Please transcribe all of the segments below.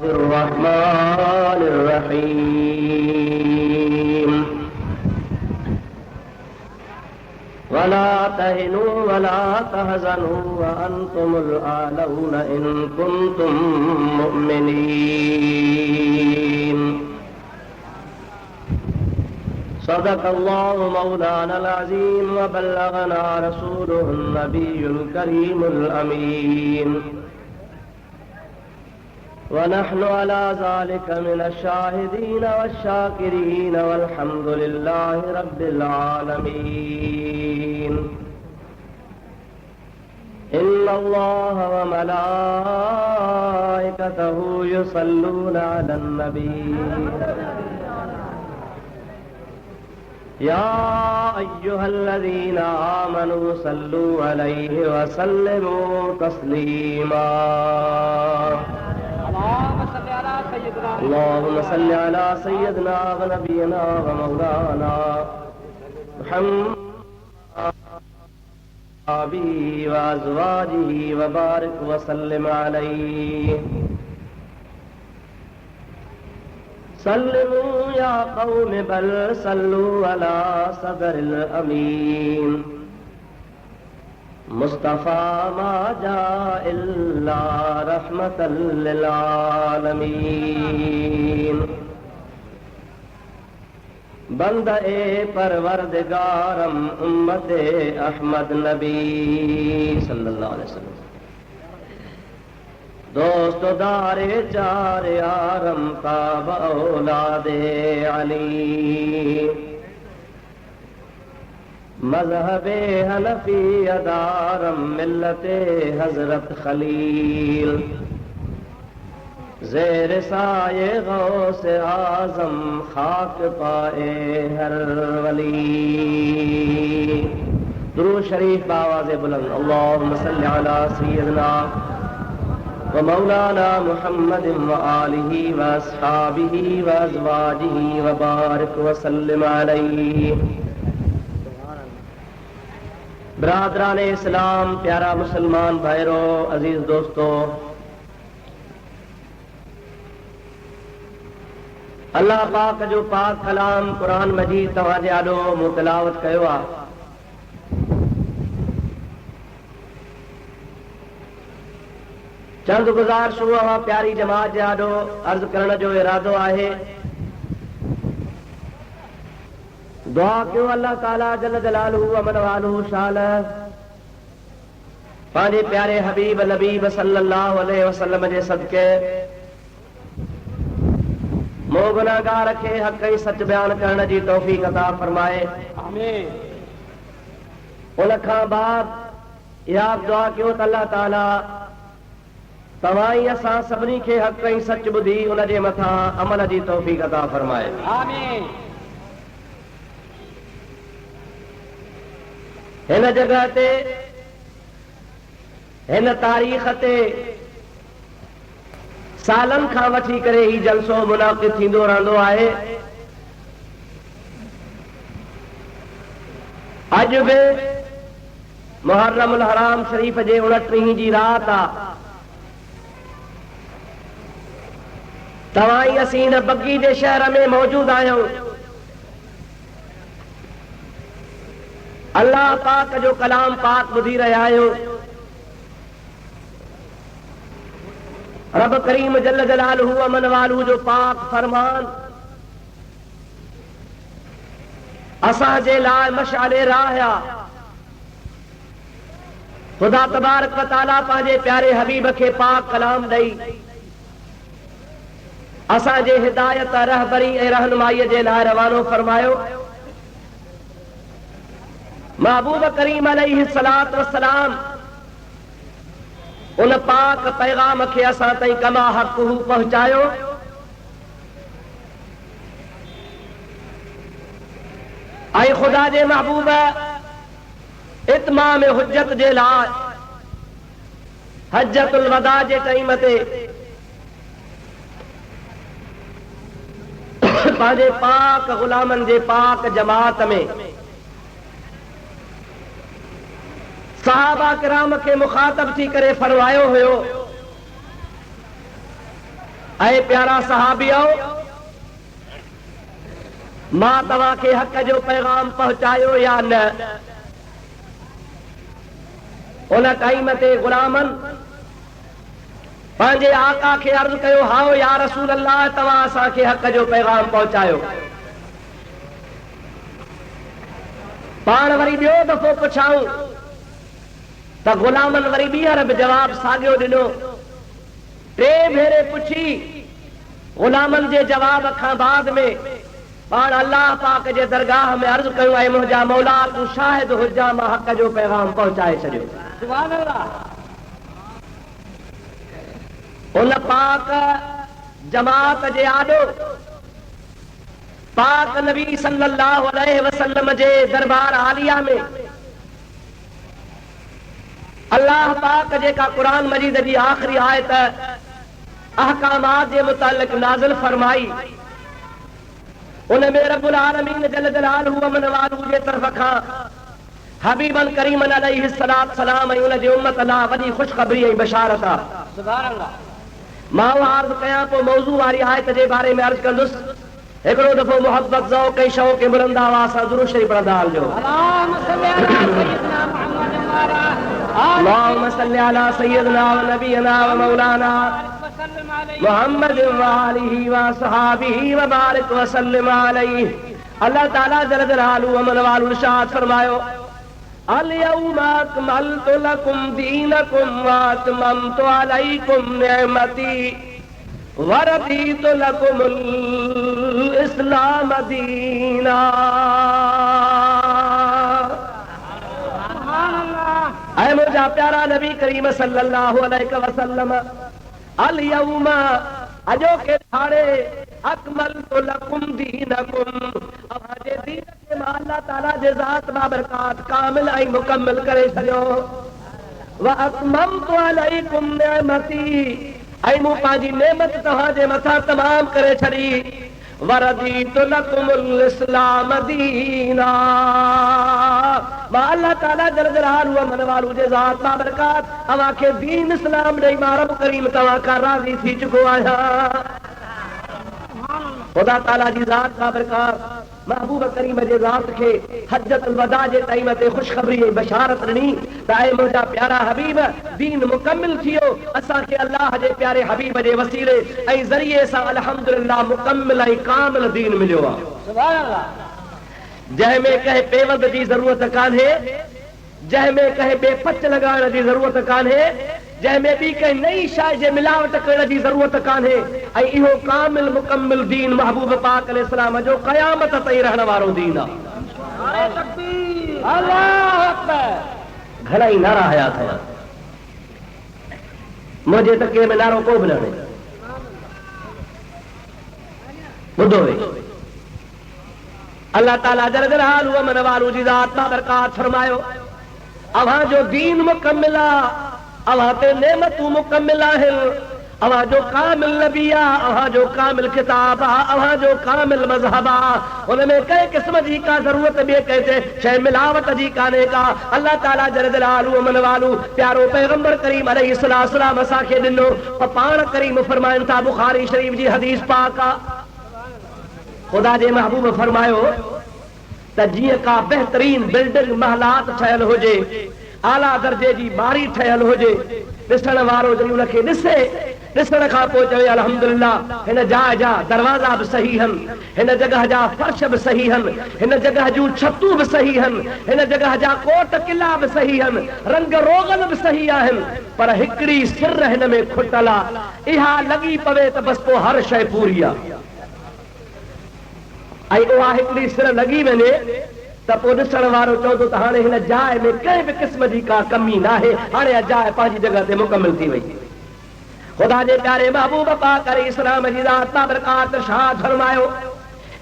الرحمن الرحيم ولا تهنوا ولا تحزنوا وأنتم الأعلون إن كنتم مؤمنين صدق الله مولانا العظيم وبلغنا رسوله النبي الكريم الأمين ونحن على ذلك من الشاهدين والشاكرين والحمد لله رب العالمين إن الله وملائكته يصلون على النبي يا أيها الذين آمنوا صلوا عليه وسلموا تسليما اللهم صل على سيدنا ونبينا ومولانا محمد وأزواجه وبارك وسلم عليه سلموا يا قوم بل صلوا على صدر الأمين مصطفى ما جاء إلا رحمة للعالمين بندے پروردگارم امت احمد نبی صلی اللہ علیہ وسلم دوست دار چار یارم تاب اولاد علی مذہب حنفی ادارم ملت حضرت خلیل زیر سائے غوث اعظم خاک پائے ہر ولی درود شریف بآواز بلند اللہم صلی علی سیدنا ومولانا محمد وآلہ واصحابہ وازواجہ وبارک وسلم علیہ برادران اسلام پیارا مسلمان بھائیرو عزیز دوستو اللہ پاک جو پاک کلام قرآن مجید تواجے آلو متلاوت کیوا چند گزار شروع پیاری جماعت جے آلو عرض کرنے جو ارادو آئے دعا کیوں اللہ تعالیٰ جل جلالہ ومن والہ شالہ پانچے پیارے حبیب نبی صلی اللہ علیہ وسلم جے صدقے مو گناہگار رکھے حق ہی سچ بیان کرنے جی توفیق عطا فرمائے آمین ان کھاں بعد یہ آپ دعا کیوں تو اللہ تعالیٰ توائی اساں سبنی کے حق ہی سچ بدھی ان جے متھا عمل جی توفیق عطا فرمائے آمین ہن جگہ تے ہن تاریخ تے سالن کھا وٹھی کرے ہی جلسو منعقد تھیندو رہندو آہے اج بھی محرم الحرام شریف جے 29 جی رات آ توائی اسین بگی دے شہر میں موجود آئیں اللہ پاک جو کلام پاک بدھی رہے آئیں رب کریم جل جلالہ ومن والہ جو پاک فرمان اساں جے لائے مشعل راہیا خدا تبارک و تعالیٰ پانجے پیارے حبیب کے پاک کلام دئی اساں جے ہدایت رہبری رہنمائی جے لائے روانو فرمایو محبوب کریم علیہ السلام ان پاک پیغام کے اساں تائیں کما حق پہنچایو اے خدا جے محبوب اتمام حجت جے لائے حجت الوداع جے ٹائم تے پانجے پاک غلامن جے پاک جماعت میں صحابہ کرام کے مخاطب تھی کرے فرمایو ہوئے ऐ प्यारा सहाबियो, मां तव्हां खे हक़ जो पैगाम पहुचायो या न? उन टाइम ते गुलामनि पंहिंजे आका खे अर्ज़ कयो, हाओ या रसूल अल्लाह, तव्हां असांखे हक़ जो पैगाम पहुचायो। पाण वरी ॿियो दफ़ो पुछाऊं त गुलामनि वरी ॿीहर बि जवाब साॻियो ॾिनो। टे भेरे पुछी गुलामनि जे जवाब खां बाद में पाण अल्लाह पाक जे दरगाह में अर्ज़ कयो, ऐं मुंहिंजा मौला तूं शाहिद हुजां, मां हक़ जो पैगाम पहुचाए छॾियो। सुभान अल्लाह। उन पाक जमात जे आॾो पाक नबी सल्लल्लाहु अलैहि वसल्लम जे दरबार आलिया में अल्लाह पाक जेका कुरान मजीद जी आखिरी आयत अहकामात जे मुतालिक नाज़िल फरमाई, उनमें रब्बुल आलमीन जल जलालहु व मनवालहु जे तरफ़ खां हबीबन करीमन अलैहि सलात सलाम ऐं उन जी उम्मत लाइ वॾी ख़ुशख़बरी ऐं बशारत आहे। सुभान अल्लाह। मां अर्ज़ कयां पोइ मौज़ू वारी आयत जे बारे में अर्ज़ कंदुसि। हिकिड़ो दफ़ो मोहब्बत ज़ौक़ ऐं शौक़ ऐं बुलंद आवाज़ सां दुरूद शरीफ़ पढ़ंदा हलिजो। अल्लाहुम्मा सल्लि अला सय्यिदना व नबियना व मौलाना मुहम्मद व आलिहि व असहाबिहि व बारिक व सल्लिम अलैहि। अल्लाह ताला जल जलालहु व मनवालहु इरशाद फरमायो, अल यौमा अकमलतु लकुम दीनकुम व अतममतु अलैकुम निअमती व रदीतु लकुमुल इस्लाम दीना। ऐ मुंहिंजा प्यारा नबी करीम सल्लल्लाहु अलैहि वसल्लम, अल यौमा अॼोके ॾाढे अकमलतु लकुम दीनकुम, अव्हांजे दीन खे मां अल्लाह ताला जे ज़ात बाबरकात कामिल ऐं मुकम्मिल करे छॾियो। व अतममतु अलैकुम निअमती, ऐं मूं पंहिंजी नेमत तव्हांजे मथां तमाम करे छॾी। व रदीतु लकुमुल इस्लाम दीना, मां अल्लाह ताला जल जलालहु व मनवालहु जे ज़ात बाबरकात अव्हांखे दीन इस्लाम ॾेई मां रब करीम तव्हां खां राज़ी थी चुको आहियां। खुदा ताला जी ज़ात बाबरकात महबूब करीम जे ज़ात खे हजतुल वदा जे टाइम ते ख़ुशख़बरी ऐं बशारत ॾिनी त ऐं मुंहिंजा प्यारा हबीब, दीन मुकम्मिल थियो। असांखे अल्लाह जे प्यारे हबीब जे वसीले ऐं ज़रिए सां अल्हम्दुलिल्लाह मुकम्मिल ऐं कामिल दीन मिलियो आहे। सुभान अल्लाह। जंहिंमें कंहिं पेवंद जी ज़रूरत कान्हे, जंहिंमें कंहिं ॿिए पच लॻाइण जी ज़रूरत कान्हे, जंहिंमें ॿी कंहिं नई शइ जे मिलावट करण जी ज़रूरत कान्हे। ऐं इहो कामिल मुकम्मिल दीन महबूब पाक अलैहिस्सलाम जो क़यामत ताईं रहण वारो दीन आहे। अल्लाहु अकबर। घणई नारा हया अथव, मुंहिंजे तकिए में नारो को बि न आहे। ॿुधो अल्लाह ताला जल जलालहु व मनवालहु जी ज़ात बाबरकात फरमायो, अव्हांजो दीन मुकम्मिल आहे, अव्हां ते नेमतूं मुकम्मिल आहिनि, अव्हां जो कामिल नबी आहे, अव्हां जो कामिल किताब आहे, अव्हां जो कामिल मज़हब आहे। हुनमें कंहिं क़िस्म जी का ज़रूरत ॿिए कंहिं शइ मिलावट जी कान्हे का। अल्लाह ताला जल जलालहु व मनवालहु प्यारो पैगंबर करीम अलैहि सलाम असांखे ॾिनो। पाण करीम फरमाइनि था, बुखारी शरीफ जी हदीस पाक आहे, खुदा जे महबूब फरमायो त जीअं का बहितरीन बिल्डिंग महलात ठहियल हुजे, आला दर्जे जी बारी ठहियल हुजे, ॾिसण वारो जॾहिं उनखे ॾिसे, ॾिसण खां पोइ चवे अल्हम्दुलिल्लाह हिन जाइ जा दरवाज़ा बि सही आहिनि, हिन जॻह जा फर्श बि सही आहिनि, हिन जॻह जूं छतूं बि सही आहिनि, हिन जॻह जा कोट किला बि सही आहिनि, रंग रोगन बि सही आहिनि, पर हिकिड़ी सिर हिन में खुटल आहे। इहा लॻी पवे त बसि पोइ हर शइ पूरी आहे। ऐं उहा हिकिड़ी सिर लॻी वञे त पोइ ॾिसण वारो चवंदो त हाणे हिन जाइ में कंहिं बि क़िस्म जी का कमी न आहे, हाणे जाइ पंहिंजी जॻह ते मुकम्मिल थी वई। खुदा जे प्यारे महबूब पाक अलैहिस्सलाम जी ज़ात बाबरकात इरशाद फरमायो,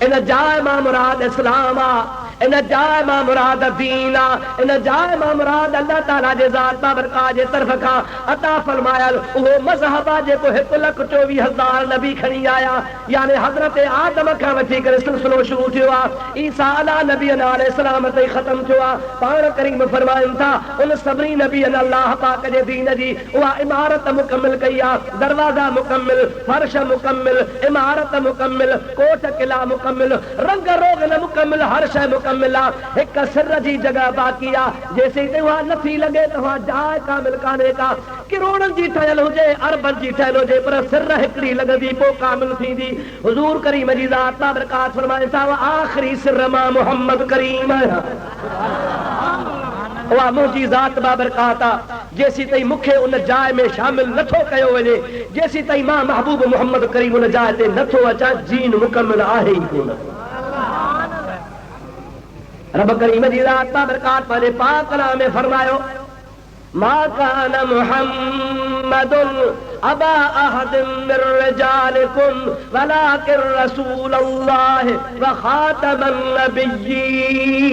इन जाइ मां मुराद इस्लाम आहे। इन जाए मां मुराद दीन आ, इन जाए मां मुराद अल्लाह ताला जे ज़ात बाबरकात जे तरफ खां अता फरमायल उहो मज़हब आ जेको 1,24,000 नबी खणी आया। यानी हज़रत आदम खां वठी करे सिलसिलो शुरू थियो आ, ईसा अला नबी अलैहिस्सलाम ते ख़त्म थियो आ। पाण करीम फरमाइनि था उन सभिनी नबी अल्लाह पाक जे दीन जी उहा इमारत मुकम्मल कई आ, दरवाजा मुकम्मल, फर्श मुकम्मल, इमारत मुकम्मल, कोट किला मुकम्मल, रंग रोग न मुकम्मल, हर शय मुकम्मल आ। हिक सिर जी जगह बाक़ी आ, जेसीं ताईं उहा नथी लॻे त उहा जाइ कामिल कान्हे का। करोड़नि जी ठहियल हुजे, अरबनि जी ठहियल हुजे, पर सिर हिकिड़ी लॻंदी पोइ कामिल थींदी। हुज़ूर करीम जी ज़ात बाबरकात फरमाइनि था आख़िरी सिर मां मोहम्मद करीम आहियां, उहा मुंहिंजी ज़ात बाबरकात आ। जेसीं ताईं मूंखे उन जाइ में शामिल नथो कयो वञे, जेसीं ताईं मां महबूब मोहम्मद करीम उन जाइ ते नथो अचां, जीन मुकम्मल आहे ई कोन। रब करीम जी ज़ात बाबरकात पंहिंजे पाक कलाम में फरमायो मा कान मुहम्मदुन अबा अहदिन मिन रिजालिकुम वलाकिन रसूलल्लाह व खातमन नबिय्यीन।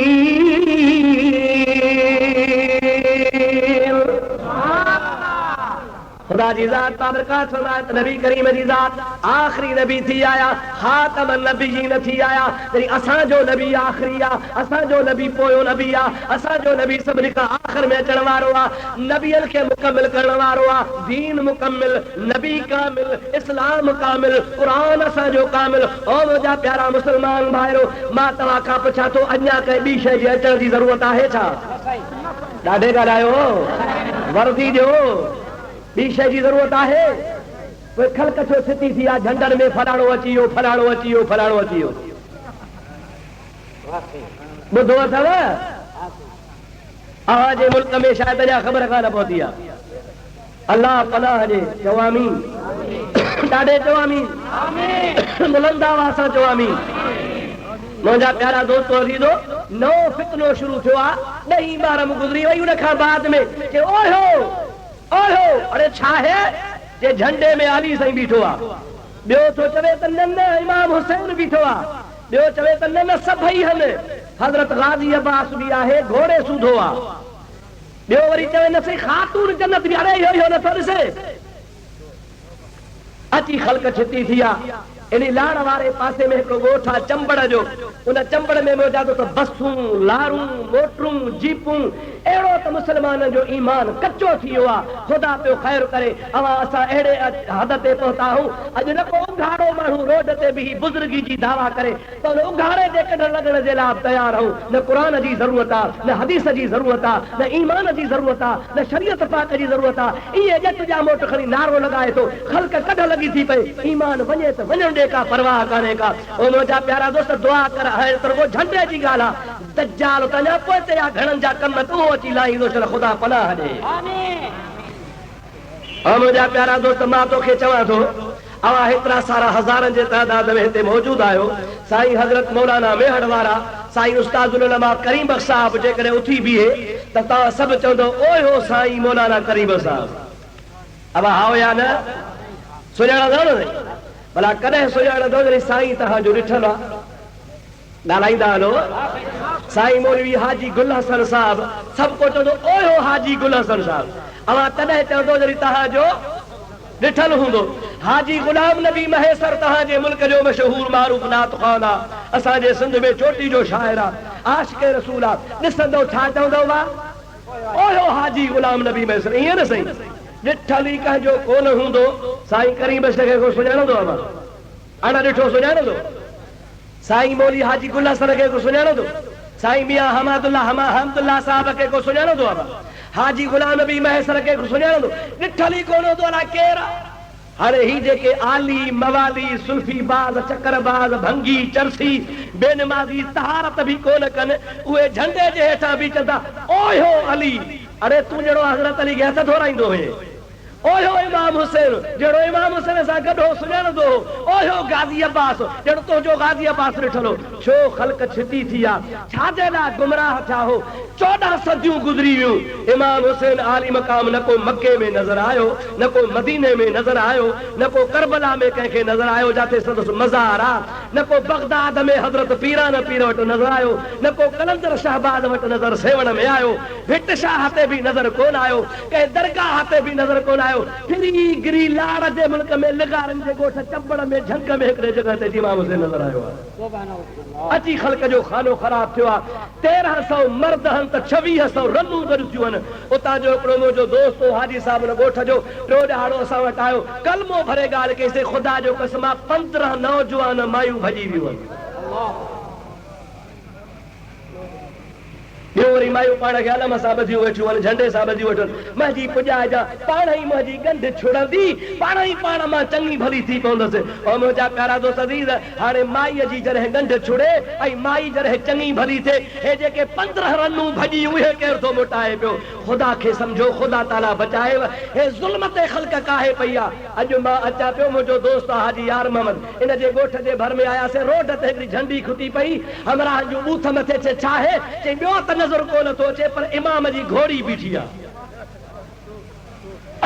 खुदा जी ज़ात बाबरकात फरमाए नबी करीम जी ज़ात आखिरी नबी थी आया, खातमन नबिय्यीन थी आया। तेरी असांजो नबी आखिरी आ, असांजो नबी पोयो नबी आ, असांजो नबी सभिनी खां आखिर में अचण वारो आ, नबियन खे मुकम्मिल करण वारो आ। दीन मुकम्मिल, नबी कामिल, इस्लाम कामिल, क़ुरान असांजो कामिल। ओ मुंहिंजा प्यारा मुस्लमान भाइरो, मां तव्हां खां पुछां थो अञा कंहिं ॿी शइ जे अचण जी ज़रूरत आहे छा? ॾाढे ॻाल्हायो, वर्दी ॾियो, ॿी शइ जी ज़रूरत आहे? कोई खलक छो स्थिति थी आहे झंडनि में फलाणो अची वियो, फलाणो अची वियो, फलाणो अची वियो। ॿुधो अथव अवाजे मुल्क में शायदि अञा ख़बर कान पहुती आहे। अल्लाह पनाह ॾे, चओ आमीन, ॾाढे चओ आमीन, बुलंद आवाज़ सां चओ आमीन। मुंहिंजा प्यारा दोस्तो अज़ीज़ो, नओं फितनो शुरू थियो आहे, 10 ॿार गुज़री वई, उन खां बाद में कि ओहो ओहो अरे छा है जे झंडे में अली साईं बीठो आहे, ॿियो थो चवे त न न इमाम हुसैन बीठो आहे, ॿियो चवे त न न सभई आहिनि, हज़रत गाज़ी अब्बास बि आहे, घोड़े सूधो आहे, ॿियो वरी चवे न सही ख़ातून जन्नत बि, अरे इहो नथो ॾिसे। अची ख़ल्क छिती थी आहे। इन लाड़ वारे पासे में हिकिड़ो ॻोठ आहे चंबड़ जो, उन चंबड़ में मौजा त बसूं, लारूं, मोटरूं, जीपूं, अहिड़ो त मुस्लमाननि जो ईमान कचो थी वियो आहे। ख़ुदा पियो ख़ैर करे अवां असां अहिड़े हद ते पहुता आहियूं, अॼु न को उघाड़ो माण्हू रोड ते बि बुज़ुर्गी जी दावा करे त उन उघाड़े जे कढ लॻण जे लाइ तयारु आहियूं। न क़ुरान जी ज़रूरत आहे, न हदीस जी ज़रूरत आहे, न ईमान जी ज़रूरत आहे, न शरीयत पाक जी ज़रूरत आहे। इहे ॼट जा मोट खणी नारो लॻाए थो, ख़ल्क कढ लॻी थी पई, ईमान वञे त वञण का परवाह कान्हे का। ओ मुंहिंजा प्यारा दोस्त दुआ कर, हाणे त रुॻो झंडे जी ॻाल्हि आहे, दज्जाल तञा पोइ या घणनि जा कम तूं अची लाहींदो, चल ख़ुदा पनाह ॾे। ओ मुंहिंजा प्यारा दोस्त, मां तोखे चवां थो अवां हेतिरा सारा हज़ारनि जे तइदाद में हिते मौजूद आहियो। साईं हज़रत मौलाना मेहड़ वारा साईं उस्तादुल उलमा करीम बख़्श साहब जेकॾहिं उथी बीहे त तव्हां सभु चवंदो ओए हो साईं मौलाना करीम बख़्श साहब। अवा हाओ या न सुञाणंदव न? भला कॾहिं सुञाणंदो जॾहिं साईं तव्हांजो ॾिठल आहे? ॻाल्हाईंदा हलो। साईं मौलवी हाजी गुल हसन साहब, सभु को चवंदो ओए हो हाजी गुल हसन साहब। अवां तॾहिं चवंदो जॾहिं तव्हांजो ॾिठल हूंदो। हाजी गुलाम नबी महेसर तव्हांजे मुल्क जो मशहूर मारूफ नात ख़ान आहे, असांजे सिंध में चोटी जो शाइर आहे, आशिक़ रसूल आहे। ॾिसंदो छा चवंदो वा ओए हो हाजी गुलाम नबी महेसर, ईअं न साईं? ॾिठल ई कंहिंजो कोन हूंदो। साईं करीम बख़्श खे को सुञाणंदो आहे? अण ॾिठो सुञाणंदो? साईं मौली हाजी गुल हसन खे को सुञाणंदो? साईं मियां हमदुल्ला साहब खे को सुञाणंदो आहे? हाजी गुलाम नबी महेसर खे को सुञाणंदो? ॾिठल ई कोन हूंदो, अलाए केरु आहे। हाणे ही जेके आली मवाली सुल्फी बाज़ चकरबाज़ भंगी चरसी बेनमाज़ी तहारत बि कोन कनि, उहे झंडे जे हेठां बि चवंदा ओए हो अली। अरे तूं जहिड़ो हज़रत अली खे हथ थोराईंदो हुए, ओयो इमाम हुसैन जेड़ो इमाम हुसैन सा गडो सुजन दो ओयो गाजी अब्बास जेड़ो तो जो गाजी अब्बास रिठलो छो खल्क छिती थिया छाजे ला गुमराह था हो 14 सदियों गुजरी वियूं इमाम हुसैन आली मकाम न को मक्के में नजर आयो न को मदीने में नजर आयो न को करबला में कहे नजर आयो जाते सदस मजार न को बगदाद में हजरत पीरान पीर वट नजर आयो न को कलंदर शहबाज वट नजर सेवण में आयो भिट शाह ते भी नजर कोन आयो के दरगाह ते भी नजर कोन आयो फिरी गिरी लाड़ जे मुल्क में लगारन जे गोठ चबड़ में झंग में एकड़े जगह ते इमाम हुसैन नजर आयो सुभान अल्लाह अची खल्क जो खानो खराब थियो 1300 मर्द हन त 2600 रनू गरजियन उता जो एकड़ो जो दोस्त हाजी साहब न गोठ जो टियो ॾाड़ो असां वटि आयो कलमो भरे ॻाल्हि कईसे ख़ुदा जो कसम 15 नौजवान मायूं भॼी वियूं अल्लाह वरी मायूं पाण खे अलम सां ॿधियूं वेठियूं आहिनि झंडे सां ॿधी वेठियूं महजी पुॼा जा पाण ई महजी गंढ छुड़ंदी पाण ई पाण मां चङी भली थी पवंदसि ऐं मुंहिंजा प्यारा दोस्त अज़ीज़ हाणे माईअ जी जॾहिं गंढ छुड़े ऐं माई जॾहिं चङी भली थिए हे जेके 15 रनूं भॼी उहे केरु थो मोटाए पियो ख़ुदा खे सम्झो ख़ुदा ताला बचाएव हे ज़ुल्म ते ख़ल्क काहे पई आहे अॼु मां अचां पियो मुंहिंजो दोस्त हाजी यार मोहम्मद इन जे ॻोठ जे भर में आयासीं रोड ते हिकिड़ी झंडी खुटी पई हमरा जूं बूथ मथे छा आहे चई ॿियो त नज़र कोन थो अचे पर इमाम जी घोड़ी बीठी आहे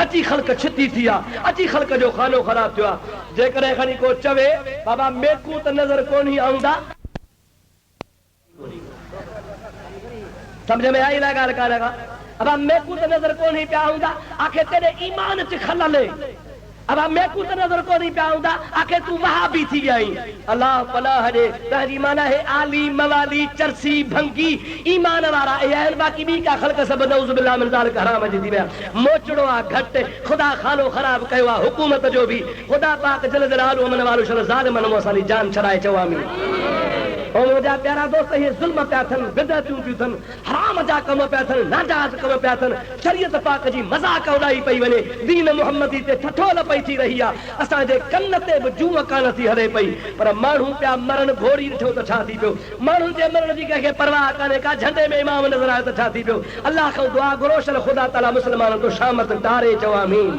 अची खल्क छिती थी आहे अची खल्क जो खानो ख़राब थियो आहे जेकॾहिं खणी को चवे बाबा मेकू त नज़र कोन ई आऊंदा समझ में आई ना ॻाल्हि का लॻा बाबा मेकू त नज़र कोन ई पिया आऊंदा आखिर तेरे ईमान च खलल अब मेकू त नजर को नहीं पाऊंदा आखिर तू वहां भी थी आई अल्लाह पनाह दे तहरी माना है आली मवाली चरसी भंगी ईमान वाला ए बाकी भी का खल्क सब नऊज़ बिल्लाह मिन ज़ालिक हराम जी दिया मोचड़ो आ घट खुदा खानो खराब कयो आ हुकूमत जो भी खुदा पाक जल जलालु मन वालो शर जालिमन मोसाली जान छड़ाए चवा आमीन ओ मुझा प्यारा दोस्त ये जुल्म पिया थन बिदअतूं पियूं थन हराम जा कम पिया थन नाजायज़ कम पिया थन शरीयत पाक जी मजाक उड़ाई पई वने दीन मुहम्मदी ते ठठोल पई थी रही आ असां जे कन ते बि जूं कान थी हले पई पर माण्हू पिया मरण घोड़ी ॾिठो त छा थी पियो माण्हू जे मरण जी कंहिंखे परवाह कान्हे का झंडे में इमाम नज़र आयो त छा थी पियो अल्लाह खां दुआ घुरो शल ख़ुदा ताला मुस्लमाननि तो शामत तारे चओ आमीन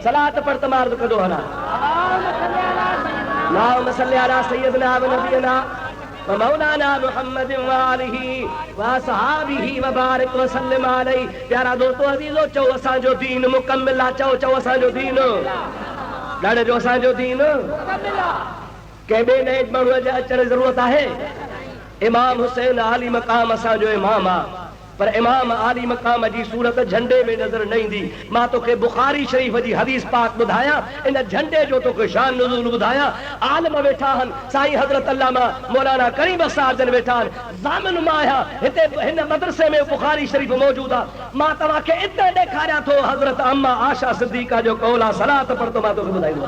सलात पर तमार्द कदो हला अल्लाहुम्मा सल्ली अला सय्यिदना व नबियना व मौलाना मुहम्मद व आलिहि व असहाबिहि व बारिक व सल्लिम अलैहि प्यारा दोस्तों अजीजो चओ असां जो दीन मुकम्मिल आ चओ असां जो दीन ॾाढे जो असां जो दीन मुकम्मिल आ के बे नए माण्हू जे अचण ज़रूरत आहे इमाम हुसैन आली मकाम असां जो इमाम आ पर इमाम आली मकाम जी सूरत झंडे में नजर न ईंदी मां तोखे बुखारी शरीफ जी हदीस पाक ॿुधाया इन झंडे जो तोखे शान नुज़ूल ॿुधाया आलम वेठा हन साईं हजरत अल्लामा मौलाना करीम बख्शार जन वेठा हन ज़ामिन मां आया हिते हिन मदरसे में बुखारी शरीफ मौजूद आ मां तव्हां खे इते ॾेखारियां थो हजरत अम्मा आशा सिद्दीका जो कौल आहे सलात पर तो मां तोखे ॿुधाईंदो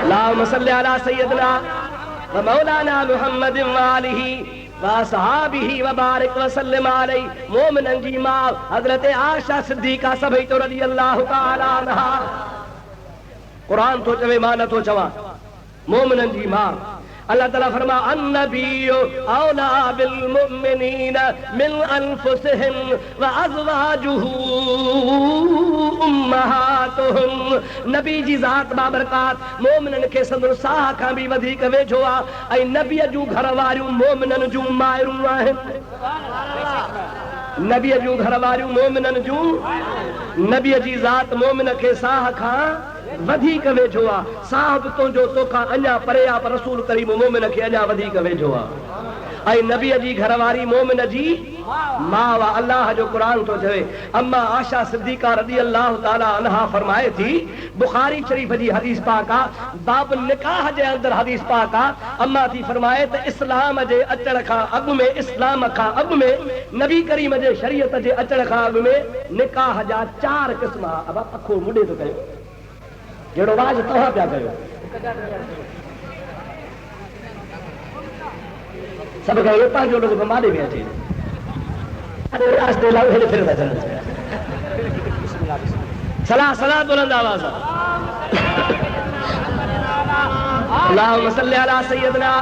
अल्लाहुम्मा सल्ली अला सय्यिदना व मौलाना मुहम्मद व आलिहि वसहाबिहि व बारिक व सल्लिम अलैहि मोमिनन जी मां हजरत आयशा सिद्दीका सभई तो रज़ी अल्लाह तआला अन्हा कुरान तो चवे मां न तो चवा मोमिनन जी मां अल्लाह ताला फरमा अन्नबिय्यु औला बिल मुमिनीन मिन अनफुसिहिम व अज़वाजुहु उम्महातुहुम नबी जी ज़ात बाबरकात मोमिनन के संदर साह खां भी वधीक वेझो आ ऐं नबी जूं घर वारियूं मोमिनन जूं मायरूं आहिनि नबी जूं घर वारियूं मोमिनन जूं नबी जी ज़ात मोमिन के साह खां वधीक वेझो आ साहब तुंहिंजो तोखां अञा परे आ पर रसूल करीम मोमिन खे अञा वधीक वेझो आ ऐं नबी जी घरवारी मोमिन जी मां वा अल्लाह जो कुरान तो चवे अम्मा आशा सिद्दीका रज़ी अल्लाह ताला अन्हा फरमाए थी बुखारी शरीफ जी हदीस पाक आ बाब निकाह जे अंदर हदीस पाक आ अम्मा थी फरमाए त इस्लाम जे अचण खां अॻु में इस्लाम खां अॻु में नबी करीम जे शरीयत जे अचण खां अॻु में निकाह जा 4 क़िस्म आ अब अखो मुॾे तो कयो जहिड़ो वाज तव्हां पिया कयो सभु कयो पंहिंजो लोग माॾे में अचे रास्ते लाओ हेॾे फिर था सलाह सलाह बुलंद आवाज़ अल्लाहुम्मा सल्ली अला सय्यिदना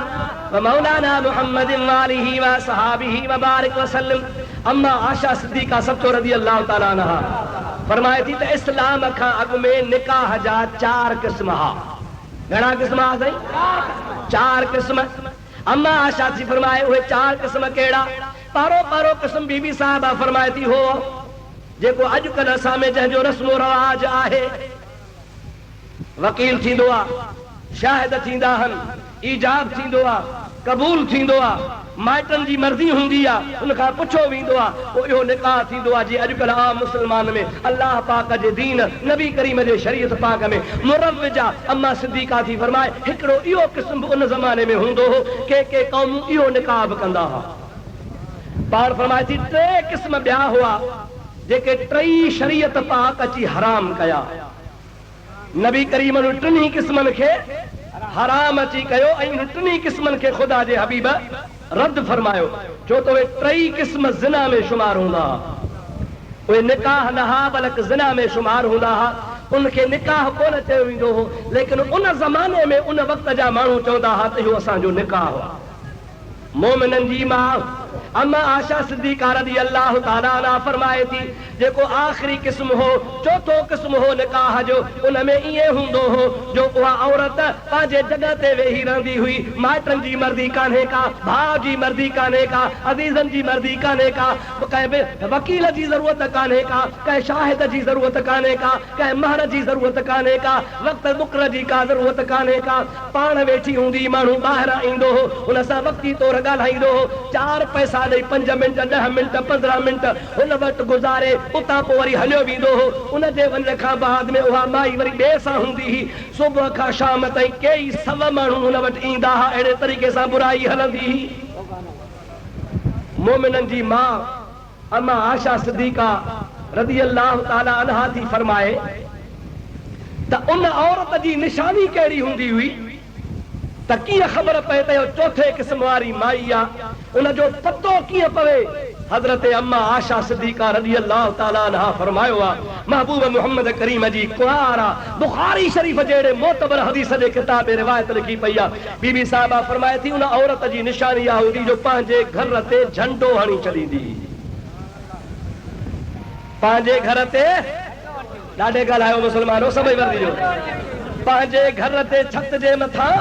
व मौलाना मुहम्मद व आलिहि व सहाबिहि व बारिक व सल्लिम अम्मा आशा सिद्दीका सचो रज़ी अल्लाह ताला अन्हा फरमाए थी त इस्लाम खां अॻु में निकाह जा 4 क़िस्म हा। घणा क़िस्म हा साईं? 4 क़िस्म। अम्मा आशा थी फरमाए उहे 4 क़िस्म कहिड़ा? पारो क़िस्म बीबी साहिबा फरमाए थी हो जेको अॼुकल्ह असां में जंहिंजो रस्मो रवाज आहे, वकील थींदो आहे, शाहिद थींदा आहिनि, ईजाब थींदो आहे, क़बूल थींदो आहे, माइटनि जी मर्ज़ी हूंदी आहे, उनखां पुछो वेंदो आहे, पोइ इहो निकाह थींदो आहे। जीअं अॼुकल्ह आम मुस्लमान में अल्लाह पाक जे दीन नबी करीम जे शरीयत पाक में मुरव्विज आहे। अम्मा सिद्दीका थी फरमाए हिकिड़ो इहो क़िस्म बि उन ज़माने में हूंदो हो, के क़ौमूं इहो निकाह बि कंदा हुआ। पाण फरमाए थी 3 क़िस्म ॿिया हुआ जेके 3 शरीयत पाक अची हराम कया। नबी करीम ने 3 क़िस्मनि खे हराम अची कयो ऐं 3 क़िस्मनि खे ख़ुदा जे हबीब रद्द फरमायो, छो त उहे 3 क़िस्म ज़िना में शुमार हूंदा हुआ। उहे निकाह न हा बल्कि ज़िना में शुमार हूंदा हुआ। उनखे निकाह कोन चयो वेंदो हो, लेकिन उन ज़माने में उन वक़्त जा माण्हू चवंदा हुआ त इहो असांजो निकाह हुआ। मोमिननि जी मां अम्मा आशा सिद्दीका रज़ी अल्लाह ताला अन्हा फरमाए थी जेको आखिरी क़िस्म हो, चौथो क़िस्म हो निकाह जो, उन में ईअं हूंदो हो जो उहा औरत पंहिंजे जॻह ते वेही रहंदी हुई, माइटनि जी मर्ज़ी कान्हे का, भाउ जी मर्ज़ी कान्हे का, अज़ीज़नि जी मर्ज़ी कान्हे का, कंहिं वकील जी ज़रूरत कान्हे का, कंहिं शाहिद जी ज़रूरत कान्हे का, कंहिं महर जी ज़रूरत कान्हे का, वक़्त मुक़रर जी का ज़रूरत कान्हे का। पाण वेठी हूंदी, माण्हू ॿाहिरां ईंदो हो, हुन सां वक़्ती तौर ॻाल्हाईंदो हो, 4 पैसा ॾेई 5 मिंट 10 मिंट 15 मिंट हुन वटि गुज़ारे उतां पोइ वरी हलियो वेंदो हो। उन जे वञण खां बाद में उहा माई वरी ॿिए सां हूंदी हुई। सुबुह खां शाम ताईं कई 100 माण्हू हुन वटि ईंदा हुआ। अहिड़े तरीक़े सां बुराई हलंदी हुई। मोमिननि जी मां अम्मा आशा सिद्दीका रज़ी अल्लाह ताला अन्हा थी फरमाए त उन औरत जी निशानी कहिड़ी हूंदी हुई त कीअं ख़बर पए त चौथे क़िस्म वारी माई आहे, उनजो पतो कीअं पवे? हज़रत अम्मा आशा सिद्दीका रज़ी अल्लाह ताला अन्हा फरमायो आहे महबूब मोहम्मद करीम जी कुरार आहे। बुखारी शरीफ़ जहिड़े मोतबर हदीस जे किताब में रिवायत लिखी पई आहे। बीबी साहिबा फरमाए थी उन औरत जी निशानी आहे हूंदी जो पंहिंजे घर ते झंडो हणी छॾींदी। पंहिंजे घर ते ॾाढे ॻाल्हायो मुस्लमानो, सभई वर्दी जो, पंहिंजे घर ते छत जे मथां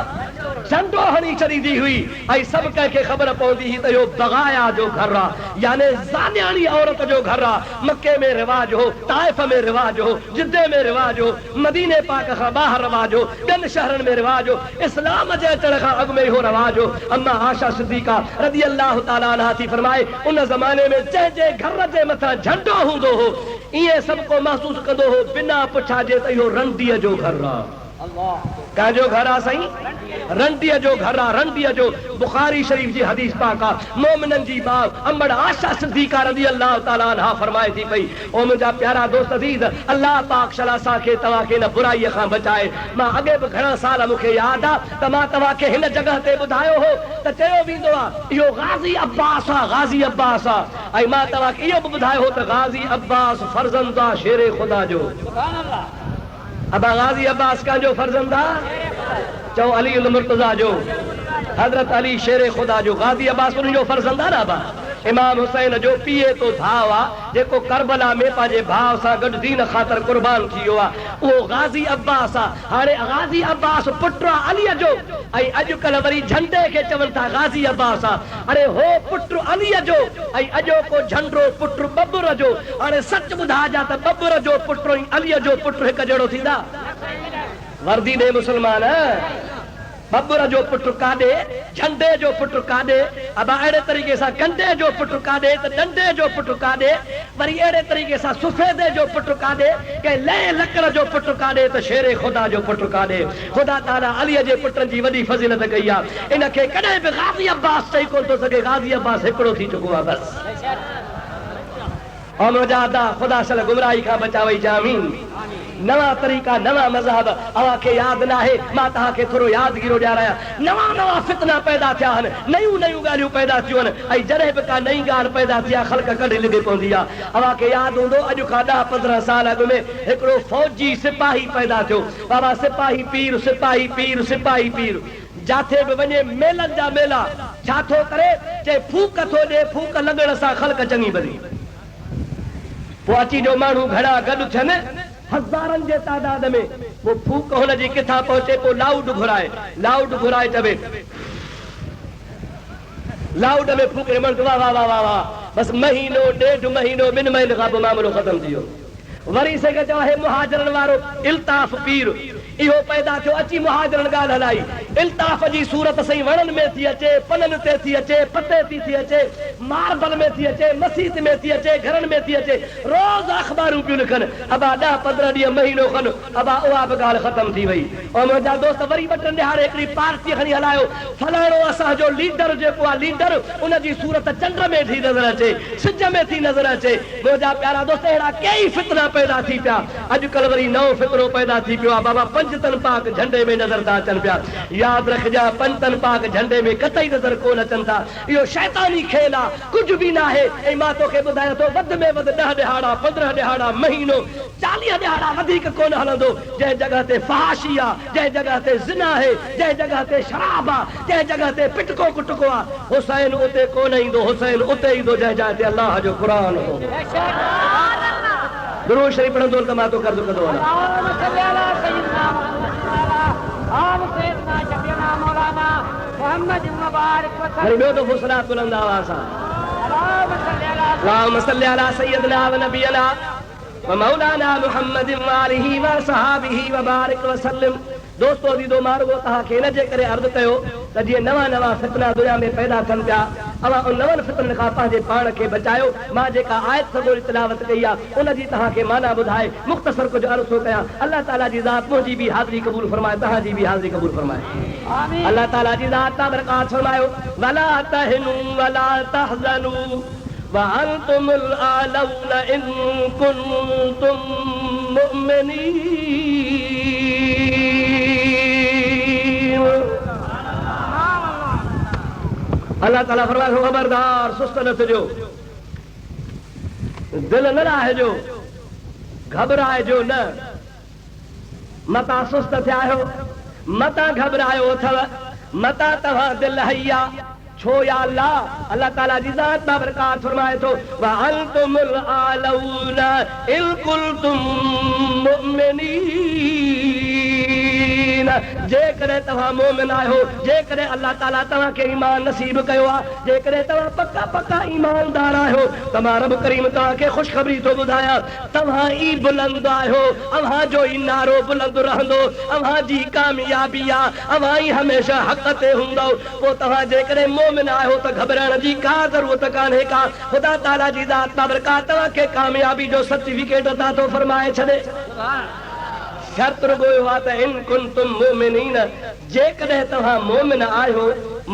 झंडो हणी छॾींदी हुई ऐं सभु कंहिंखे ख़बर पवंदी हुई त इहो बगाया जो घर आहे, यानी ज़ान्याणी औरत जो घर आहे। मके में रिवाज हो, ताइफ़ में रिवाज हो, जिद्दे में रिवाज हो, मदीने पाक खां ॿाहिरि रिवाज हो, ॿियनि शहरनि में रिवाज हो, इस्लाम जे अचण खां अॻु में इहो रिवाज हो। अम्मा आशा सिद्दीका रज़ी अल्लाह ताला अन्हा थी फरमाए उन ज़माने में जंहिंजे घर जे मथां झंडो हूंदो हो ईअं सभु को महसूस कंदो हो बिना पुछाजे त इहो रंडीअ जो घर आहे। कंहिंजो घर आहे साईं? रंडीअ जो घर आहे, रंडीअ जो। बुखारी शरीफ़ जी हदीस पाक आहे। मोमिननि जी मां अम्मा आशा सिद्दीका रज़ी अल्लाह ताला अन्हा फरमाए थी पई ओ मुंहिंजा प्यारा दोस्त अज़ीज़, अल्लाह पाक शला असांखे तव्हांखे न बुराईअ खां बचाए। मां अॻे बि घणा साल मूंखे यादि आहे त मां तव्हांखे हिन जॻह ते ॿुधायो हो त चयो वेंदो आहे इहो गाज़ी अब्बास आहे, गाज़ी अब्बास आहे। ऐं मां तव्हांखे इहो बि ॿुधायो हो त गाज़ी अब्बास फर्ज़ंद आहे शेरे ख़ुदा जो। अबा गाज़ी अब्बास कंहिंजो फर्ज़ंद आहे? चओ अली उल मुर्तज़ा जो, हज़रत अली शेरे ख़ुदा जो। गाज़ी अब्बास उनजो फर्ज़ंद आहे न। अबा इमाम हुसैन जो पीए तो भाउ आहे जेको करबला में पंहिंजे भाउ सां गॾु दीन ख़ातिर क़ुर्बान थी वियो आहे, उहो गाज़ी अब्बास आहे। हाणे गाज़ी अब्बास पुटु आहे अलीअ जो ऐं अॼुकल्ह वरी झंडे खे चवनि था गाज़ी अब्बास आहे। अरे हो पुटु अलीअ जो ऐं अॼोको झंडो पुटु बबुर जो। हाणे सच ॿुधाइजां त बबुर जो पुटु ऐं अलीअ जो पुटु हिकु जहिड़ो थींदा? वर्दी ॾे मुस्लमान, बबुर जो पुटु काॾे, झंडे जो पुटु काॾे। अबा अहिड़े तरीक़े सां कंडे जो पुटु काॾे त डंडे जो पुटु काॾे। वरी अहिड़े तरीक़े सां सुफ़ेदे जो पुटु काॾे, कंहिं लह लकड़ जो पुटु काॾे त शेरे ख़ुदा जो पुटु काॾे। ख़ुदा ताला अलीअ जे पुटनि जी वॾी फज़ीलत कई आहे। इनखे कॾहिं बि गाज़ी अब्बास चई कोन थो सघे, गाज़ी अब्बास हिकिड़ो थी चुको आहे बसि। और मुजाहिदा ख़ुदा सल गुमराही खां बचावई जामीन। नवा तरीक़ा, नवा मज़हब अव्हांखे यादि न आहे, मां तव्हांखे थोरो यादगिरो ॾियारायां। नवा नवा फितना पैदा थिया आहिनि, नयूं नयूं ॻाल्हियूं पैदा थियूं आहिनि ऐं जॾहिं बि का नई ॻाल्हि पैदा थी आहे ख़ल्क़ कढी लिधी पवंदी आहे। अव्हांखे यादि हूंदो अॼु खां 10-15 साल अॻु में हिकिड़ो फ़ौजी सिपाही पैदा थियो। बाबा सिपाही पीर, सिपाही पीर, सिपाही पीर। जिथे बि वञे मेलनि जा मेला, छा थो करे चे फूक थो ॾे फूक लॻण सां ख़ल्क़ चङी भली पोइ अची जो माण्हू घणा गॾु थियनि हज़ारनि जे तादाद में वो फूक हुनजी किथां पहुचे पोइ लाउड घुराए चवे लाउड में फूक वाह वाह वाह वाह वाह बस महीनो 1.5 महीनो 2 महीने खां पोइ मामलो ख़त्म थी वियो वरी से चयो हे मुहाजिरनि वारो इल्ताफ पीर इहो पैदा थियो अची मुहाजिरनि ॻाल्हि हलाई इल्ताफ जी सूरत सही वणनि में थी अचे पननि ते थी अचे पते थी अचे मार्बल में थी अचे मस्जिद में थी अचे घरनि में थी अचे रोज़ अख़बारूं पियूं लिखनि अबा 10-15 ॾींहं महीनो खनि अबा उहा बि ॻाल्हि ख़त्म थी वई ऐं मुंहिंजा दोस्त वरी 2-3 ॾिहाड़े हिकिड़ी पार्टी खणी हलायो फलाणो असांजो लीडर जेको आहे लीडर उनजी सूरत चंड में थी नज़र अचे सिज में थी नज़र अचे मुंहिंजा प्यारा दोस्त अहिड़ा कई फितना पैदा थी पिया अॼुकल्ह वरी नओं फितरो पैदा थी पियो आहे बाबा 5 तन पाक झंडे में नज़र था अचनि पिया यादि रखजा 5 तन पाक झंडे में कतई नज़र कोन अचनि था इहो शैतानी खेल आहे कुझु बि न आहे ऐं मां तोखे ॿुधायां थो वधि में वधि 10 ॾिहाड़ा 15 ॾिहाड़ा महीनो 40 ॾिहाड़ा वधीक कोन हलंदो जंहिं जॻह ते फहाशी आहे जंहिं जॻह ते ज़िना आहे जंहिं जॻह ते शराब आहे जंहिं जॻह ते पिटको कुटको आहे हुसैन उते कोन ईंदो हुसैन उते ईंदो जंहिं जॻह ते अल्लाह जो क़ुरान हो दुरूद शरीफ पढ़ंदो त मां तो कर्ज़ कंदो वरी ॿियो दफ़ो सलात बुलंद आवाज़ सां अल्लाहुम्मा सल्लि अला सय्यदिना व नबियना व मौलाना मुहम्मद व आलिहि व सहाबिहि व बारिक व सल्लम दोस्तो दीदो मारगो तव्हांखे इन जे करे अर्ज़ कयो त जीअं नवां फितना दुनिया में पैदा थियनि पिया अवां उन नवनि फितरनि खां पंहिंजे पाण खे बचायो मां जेका आयत सगोरी तिलावत कई आहे उनजी तव्हांखे माना ॿुधाए मुख़्तसर कुझु अर्ज़ थो कयां अल्लाह ताला जी ज़ात मुंहिंजी बि हाज़िरी क़बूल फरमाए तव्हांजी बि हाज़िरी क़बूल फरमाए अल्लाह ताला जी ज़ात ताबरकात फरमायो वला तहिनु वला तहज़नु वअंतुमुल आलौना इन कुंतुम मुमिनीन अल्लाह ताला फरमाए खबरदार सुस्त न थिजो दिल न लाहिजो घबराइजो न मता सुस्त थिया आहियो मता घबरायो अथव मता तव्हां दिल हया छो या अल्लाह अल्लाह ताला जी ज़ात बाबरकात फरमाए थो व अंतुमुल आलौना इन कुंतुम मुमिनीन जेकॾहिं तव्हां मोमिन आहियो जेकॾहिं अल्लाह ताला तव्हांखे ईमान नसीब कयो आहे जेकॾहिं तव्हां पक्का पक्का ईमानदार आहियो त मां रब करीम तव्हांखे ख़ुशख़बरी थो ॿुधायां तव्हां ई बुलंद आहियो अव्हांजो ई नारो बुलंद रहंदो अव्हांजी कामयाबी आहे अव्हां ई हमेशह हक़ ते हूंदो पोइ तव्हां जेकॾहिं मोमिन आहियो त घबराइण जी का ज़रूरत कान्हे का ख़ुदा ताला जी ज़ात बाबरकात तव्हांखे कामयाबी जो सर्टिफिकेट अता थो फरमाए छॾे शर्त रुगोयो आहे त इन कुंतुम मुमिनीन जेकॾहिं तव्हां मोमिन आहियो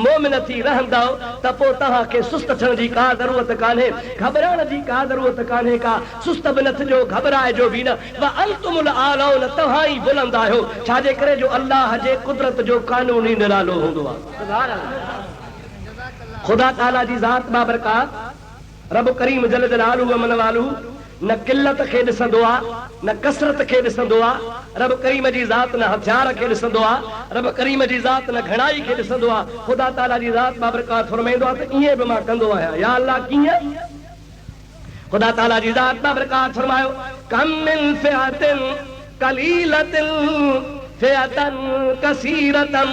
मोमिन थी रहंदो त पोइ तव्हांखे सुस्त थियण जी का ज़रूरत कान्हे घबराइण जी का ज़रूरत कान्हे का सुस्त बि न थिजो घबराइजो बि न व अंतुमुल आलौन तव्हां ई बुलंद आहियो छाजे करे जो अल्लाह जे कुदरत जो कानून ई निरालो हूंदो आहे ख़ुदा ताला जी ज़ात बाबरकात रब करीम जल जलालहू व मनवालहू न किल्लत खे ॾिसंदो आहे न कसरत खे ॾिसंदो आहे रब करीम जी ज़ात न हथियार खे ॾिसंदो आहे रब करीम जी ज़ात न घणाई खे ॾिसंदो आहे ख़ुदा ताला जी ज़ात बाबरकात फरमाईंदो आहे त ईअं बि मां कंदो आहियां या अल्लाह कीअं ख़ुदा ताला जी ज़ात बाबरकात फरमायो कम मिन फ़िअतिन क़लीलतिन फ़िअतन कसीरतन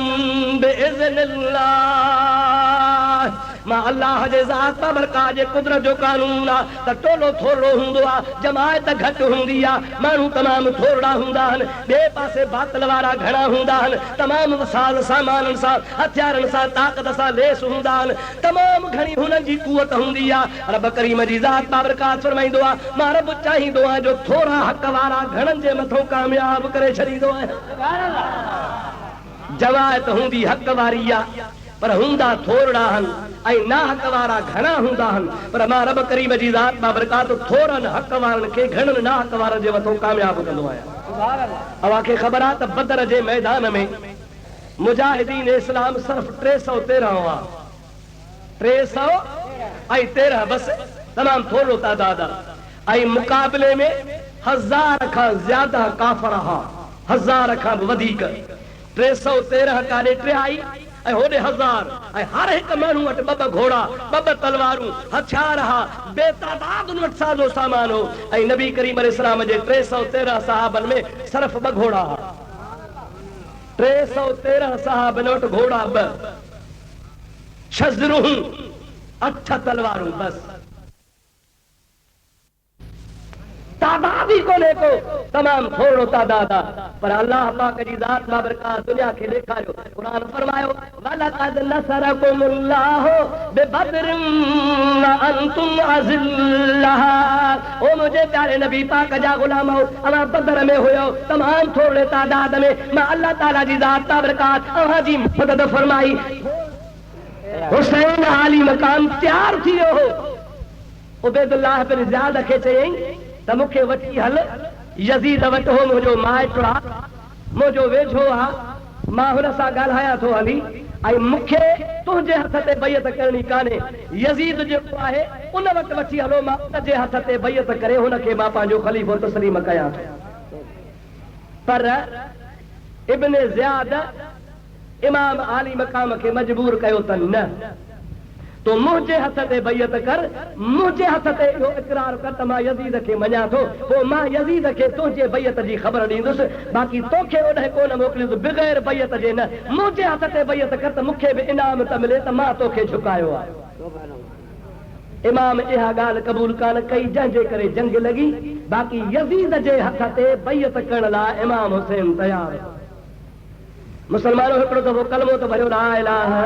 बिइज़्निल्लाह मां अल्लाह जे ज़ात बाबरकात जे कुदरत जो कानून आहे त टोलो थोरो हूंदो आहे जमायत घटि हूंदी आहे माण्हू तमामु थोरा हूंदा आहिनि ॿिए पासे बातल वारा घणा हूंदा आहिनि तमामु साज़ सामाननि सां हथियारनि सां ताक़त सां लेस हूंदा आहिनि तमामु घणी हुननि जी कुवत हूंदी आहे रब करीम जी ज़ात बाबरकात फरमाईंदो आहे मां रब चाहींदो आहियां जो थोरा हक़ वारा घणनि जे मथां कामयाब करे छॾींदो आहियां जमायत हूंदी हक़ वारी आहे पर हूंदा थोरा आहिनि ऐं ना हक़ वारा घणा हूंदा आहिनि पर मां रब करीम जी ज़ात बाबरकात थोरनि हक़ वारनि खे घणनि ना हक़ वारनि जे मथां कामयाब कंदो आहियां अव्हांखे ख़बर आहे त बदर जे मैदान में मुजाहिदीन इस्लाम सिर्फ़ 313 हुआ 313 बस तमामु थोरो तादाद ऐं मुक़ाबले में 1000 खां ज़्यादा काफ़र हुआ 1000 खां बि वधीक 313 काॾे 3 आई होॾे 1000 ऐं हर हिकु माण्हू वटि ॿ घोड़ा ॿ तलवारूं हथियार हा बेतादाद उन वटि साज़ो सामान हो ऐं नबी करीम अलैहिस्सलाम जे 313 सहाबनि में सिर्फ़ 2 घोड़ा हा 313 सहाबनि वटि घोड़ा 2 शज़रूं 8 तलवारूं बस तादाद ही कोने को तमाम थोड़ो तादाद पर अल्लाह पाक जी ज़ात बाबरकात दुनिया के ॾेखारियो कुरान फरमायो वलक़द नसरकुमुल्लाहु बिबद्रिन व अंतुम अज़िल्ला ओ मुझे प्यारे नबी पाक जा गुलामो अवा बदर में हुयो तमाम थोड़े तादाद में मां अल्लाह ताला जी ज़ात बाबरकात अवा जी मदद फरमाई हुसैन आली मकाम तैयार थियो हो उबैदुल्लाह बिन ज़ियाद खे चयईं त मूंखे वठी हल यज़ीद वटि हो मुंहिंजो माइट आहे मुंहिंजो वेझो आहे मां हुन सां ॻाल्हायां थो हली ऐं मूंखे तुंहिंजे हथ ते बैयत करणी कान्हे यज़ीद जेको आहे उन वटि वठी हलो मां उनजे हथ ते बैयत करे हुनखे मां पंहिंजो ख़लीफ़ो तस्लीम कयां थो पर इब्न ज़ियाद इमाम आली मकाम खे मजबूर कयो त न तो मुझे हथ ते बैयत कर मुझे हथ ते इहो इकरार कर त मां यज़ीद खे मञा थो पोइ मां यज़ीद खे तुंहिंजे बैयत जी ख़बर ॾींदुसि बाक़ी तोखे ओॾे कोन मोकिलींदुसि बग़ैर बैयत जे न मुझे हथ ते बैयत कर त मूंखे बि इनाम त मिले त मां तोखे झुकायो आहे इमाम इहा ॻाल्हि क़बूल कान कई जंहिंजे करे जंग लॻी बाक़ी यज़ीद जे हथ ते बैयत करण लाइ इमाम हुसैन तयार मुसलमानों हिकिड़ो दफ़ो कलमो त भरियो ला इलाहा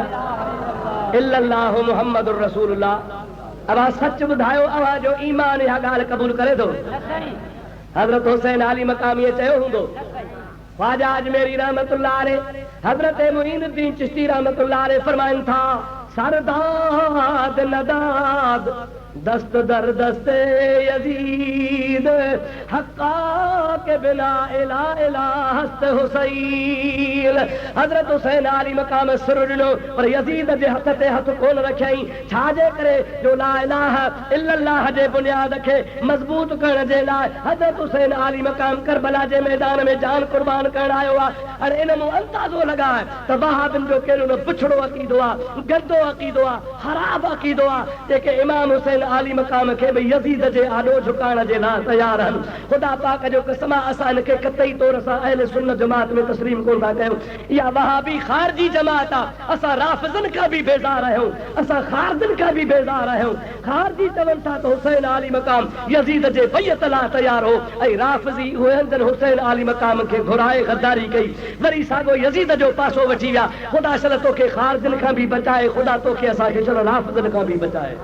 इल्लल्लाहु मुहम्मदुर रसूलुल्लाह अवा सच ॿुधायो अवा जो ईमान इहा ॻाल्हि क़बूल करे थो हज़रत हुसैन आली मकाम इहे चयो हूंदो ख्वाजा अजमेरी रहमतुल्लाह अलैह हज़रत मुईनुद्दीन चिश्ती रहमतुल्लाह अलैह फरमाइनि था सरदाद नदाद दस्त दर दस्ते यजीद हक्का के बिना इला इला हस्त हुसैन हजरत हुसैन आली मकाम सुर ॾिनो पर यजीद जे हथ ते हथ कोन रखियईं छाजे करे जो ला इलाहा इल्लल्लाह जे बुनियाद खे मज़बूत करण जे लाइ हजरत हुसैन आली मकाम करबला जे मैदान में जान कुर्बान करण आयो आहे अरे इन मूं अंदाज़ो लॻाए त वहाबिन जो कहिड़ो न पुछड़ो अक़ीदो आहे गंदो अक़ीदो आहे ख़राब अक़ीदो आहे जेके इमाम हुसैन आली मकाम के भी यजीद जे आॾो झुकाइण जे लाइ तयार आहिनि ख़ुदा पाक जो कसम असां हिनखे कतई तौर सां अहले सुन्नत जमात में तस्लीम कोन था कयूं इहा वहाबी ख़ारजी जमात आहे असां राफ़िज़न खां बि बेज़ार आहियूं असां ख़ारजिन खां बि बेज़ार आहियूं ख़ारजी चवनि था त हुसैन आली मकाम यजीद जे बैयत लाइ तयार हो ऐं राफ़िज़ी उहे हंधनि हुसैन आली मकाम खे घुराए गद्दारी कई वरी साॻो यजीद जो पासो वठी विया ख़ुदा चल तोखे ख़ारजिन खां बि बचाए ख़ुदा तोखे असांखे चलो राफ़िज़न खां बि बचाए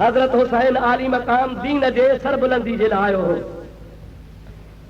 हजरत हुसैन आली मकाम दीन जे सरबुलंदी जे लाइ आयो हो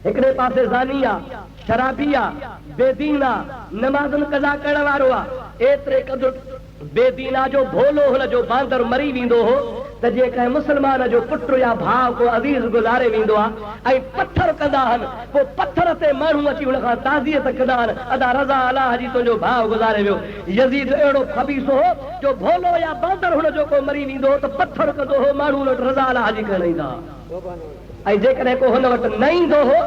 हिकिड़े पासे ज़ानी आहे शराबी आहे बेदीन आहे नमाज़ुनि कज़ा करण वारो आहे एतिरे क़दुरु बेदीना जो भोलो हुनजो बांदर मरी वेंदो हो त जे कंहिं मुस्लमान जो पुटु या भाउ को अज़ीज़ गुज़ारे वेंदो आहे ऐं पत्थर कंदा आहिनि पोइ पत्थर ते माण्हू अची हुन खां ताज़ियत कंदा आहिनि अदा रज़ा अलाह जी तुंहिंजो भाउ गुज़ारे वियो यज़ीद अहिड़ो खबीसो हो जो भोलो या बांदर हुनजो को मरी वेंदो हो त पत्थर कंदो हो माण्हू हुन वटि रज़ा अलाह जी करण ईंदा ऐं जेकॾहिं को हुन वटि न ईंदो हो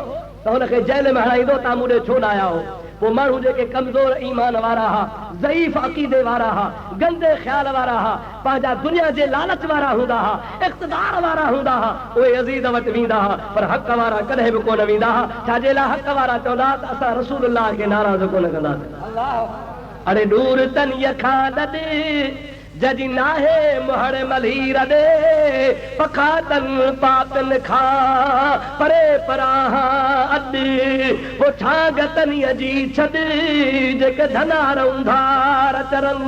त हुनखे जेल में हणाईंदो तव्हां मूं ॾे छो न आया हो पोइ माण्हू जेके कमज़ोर ईमान वारा हा ज़ईफ़ अक़ीदे वारा हा गंदे ख़्याल वारा हा पंहिंजा दुनिया जे लालच वारा हूंदा हा इक़्तिदार वारा हूंदा हा उहे यज़ीद वटि वेंदा हा पर हक़ वारा कॾहिं बि कोन वेंदा हा छाजे लाइ हक़ वारा चवंदा त असां रसूलुल्लाह खे नाराज़ कोन कंदासीं अड़े दूर तनीअ खां ॾे जजी नाहे मुहड़ मलीर दे पखातन पातन खा परे पराहा अॾ वो छाग तनीअ जी छॾ जेके धना रौंधार चरन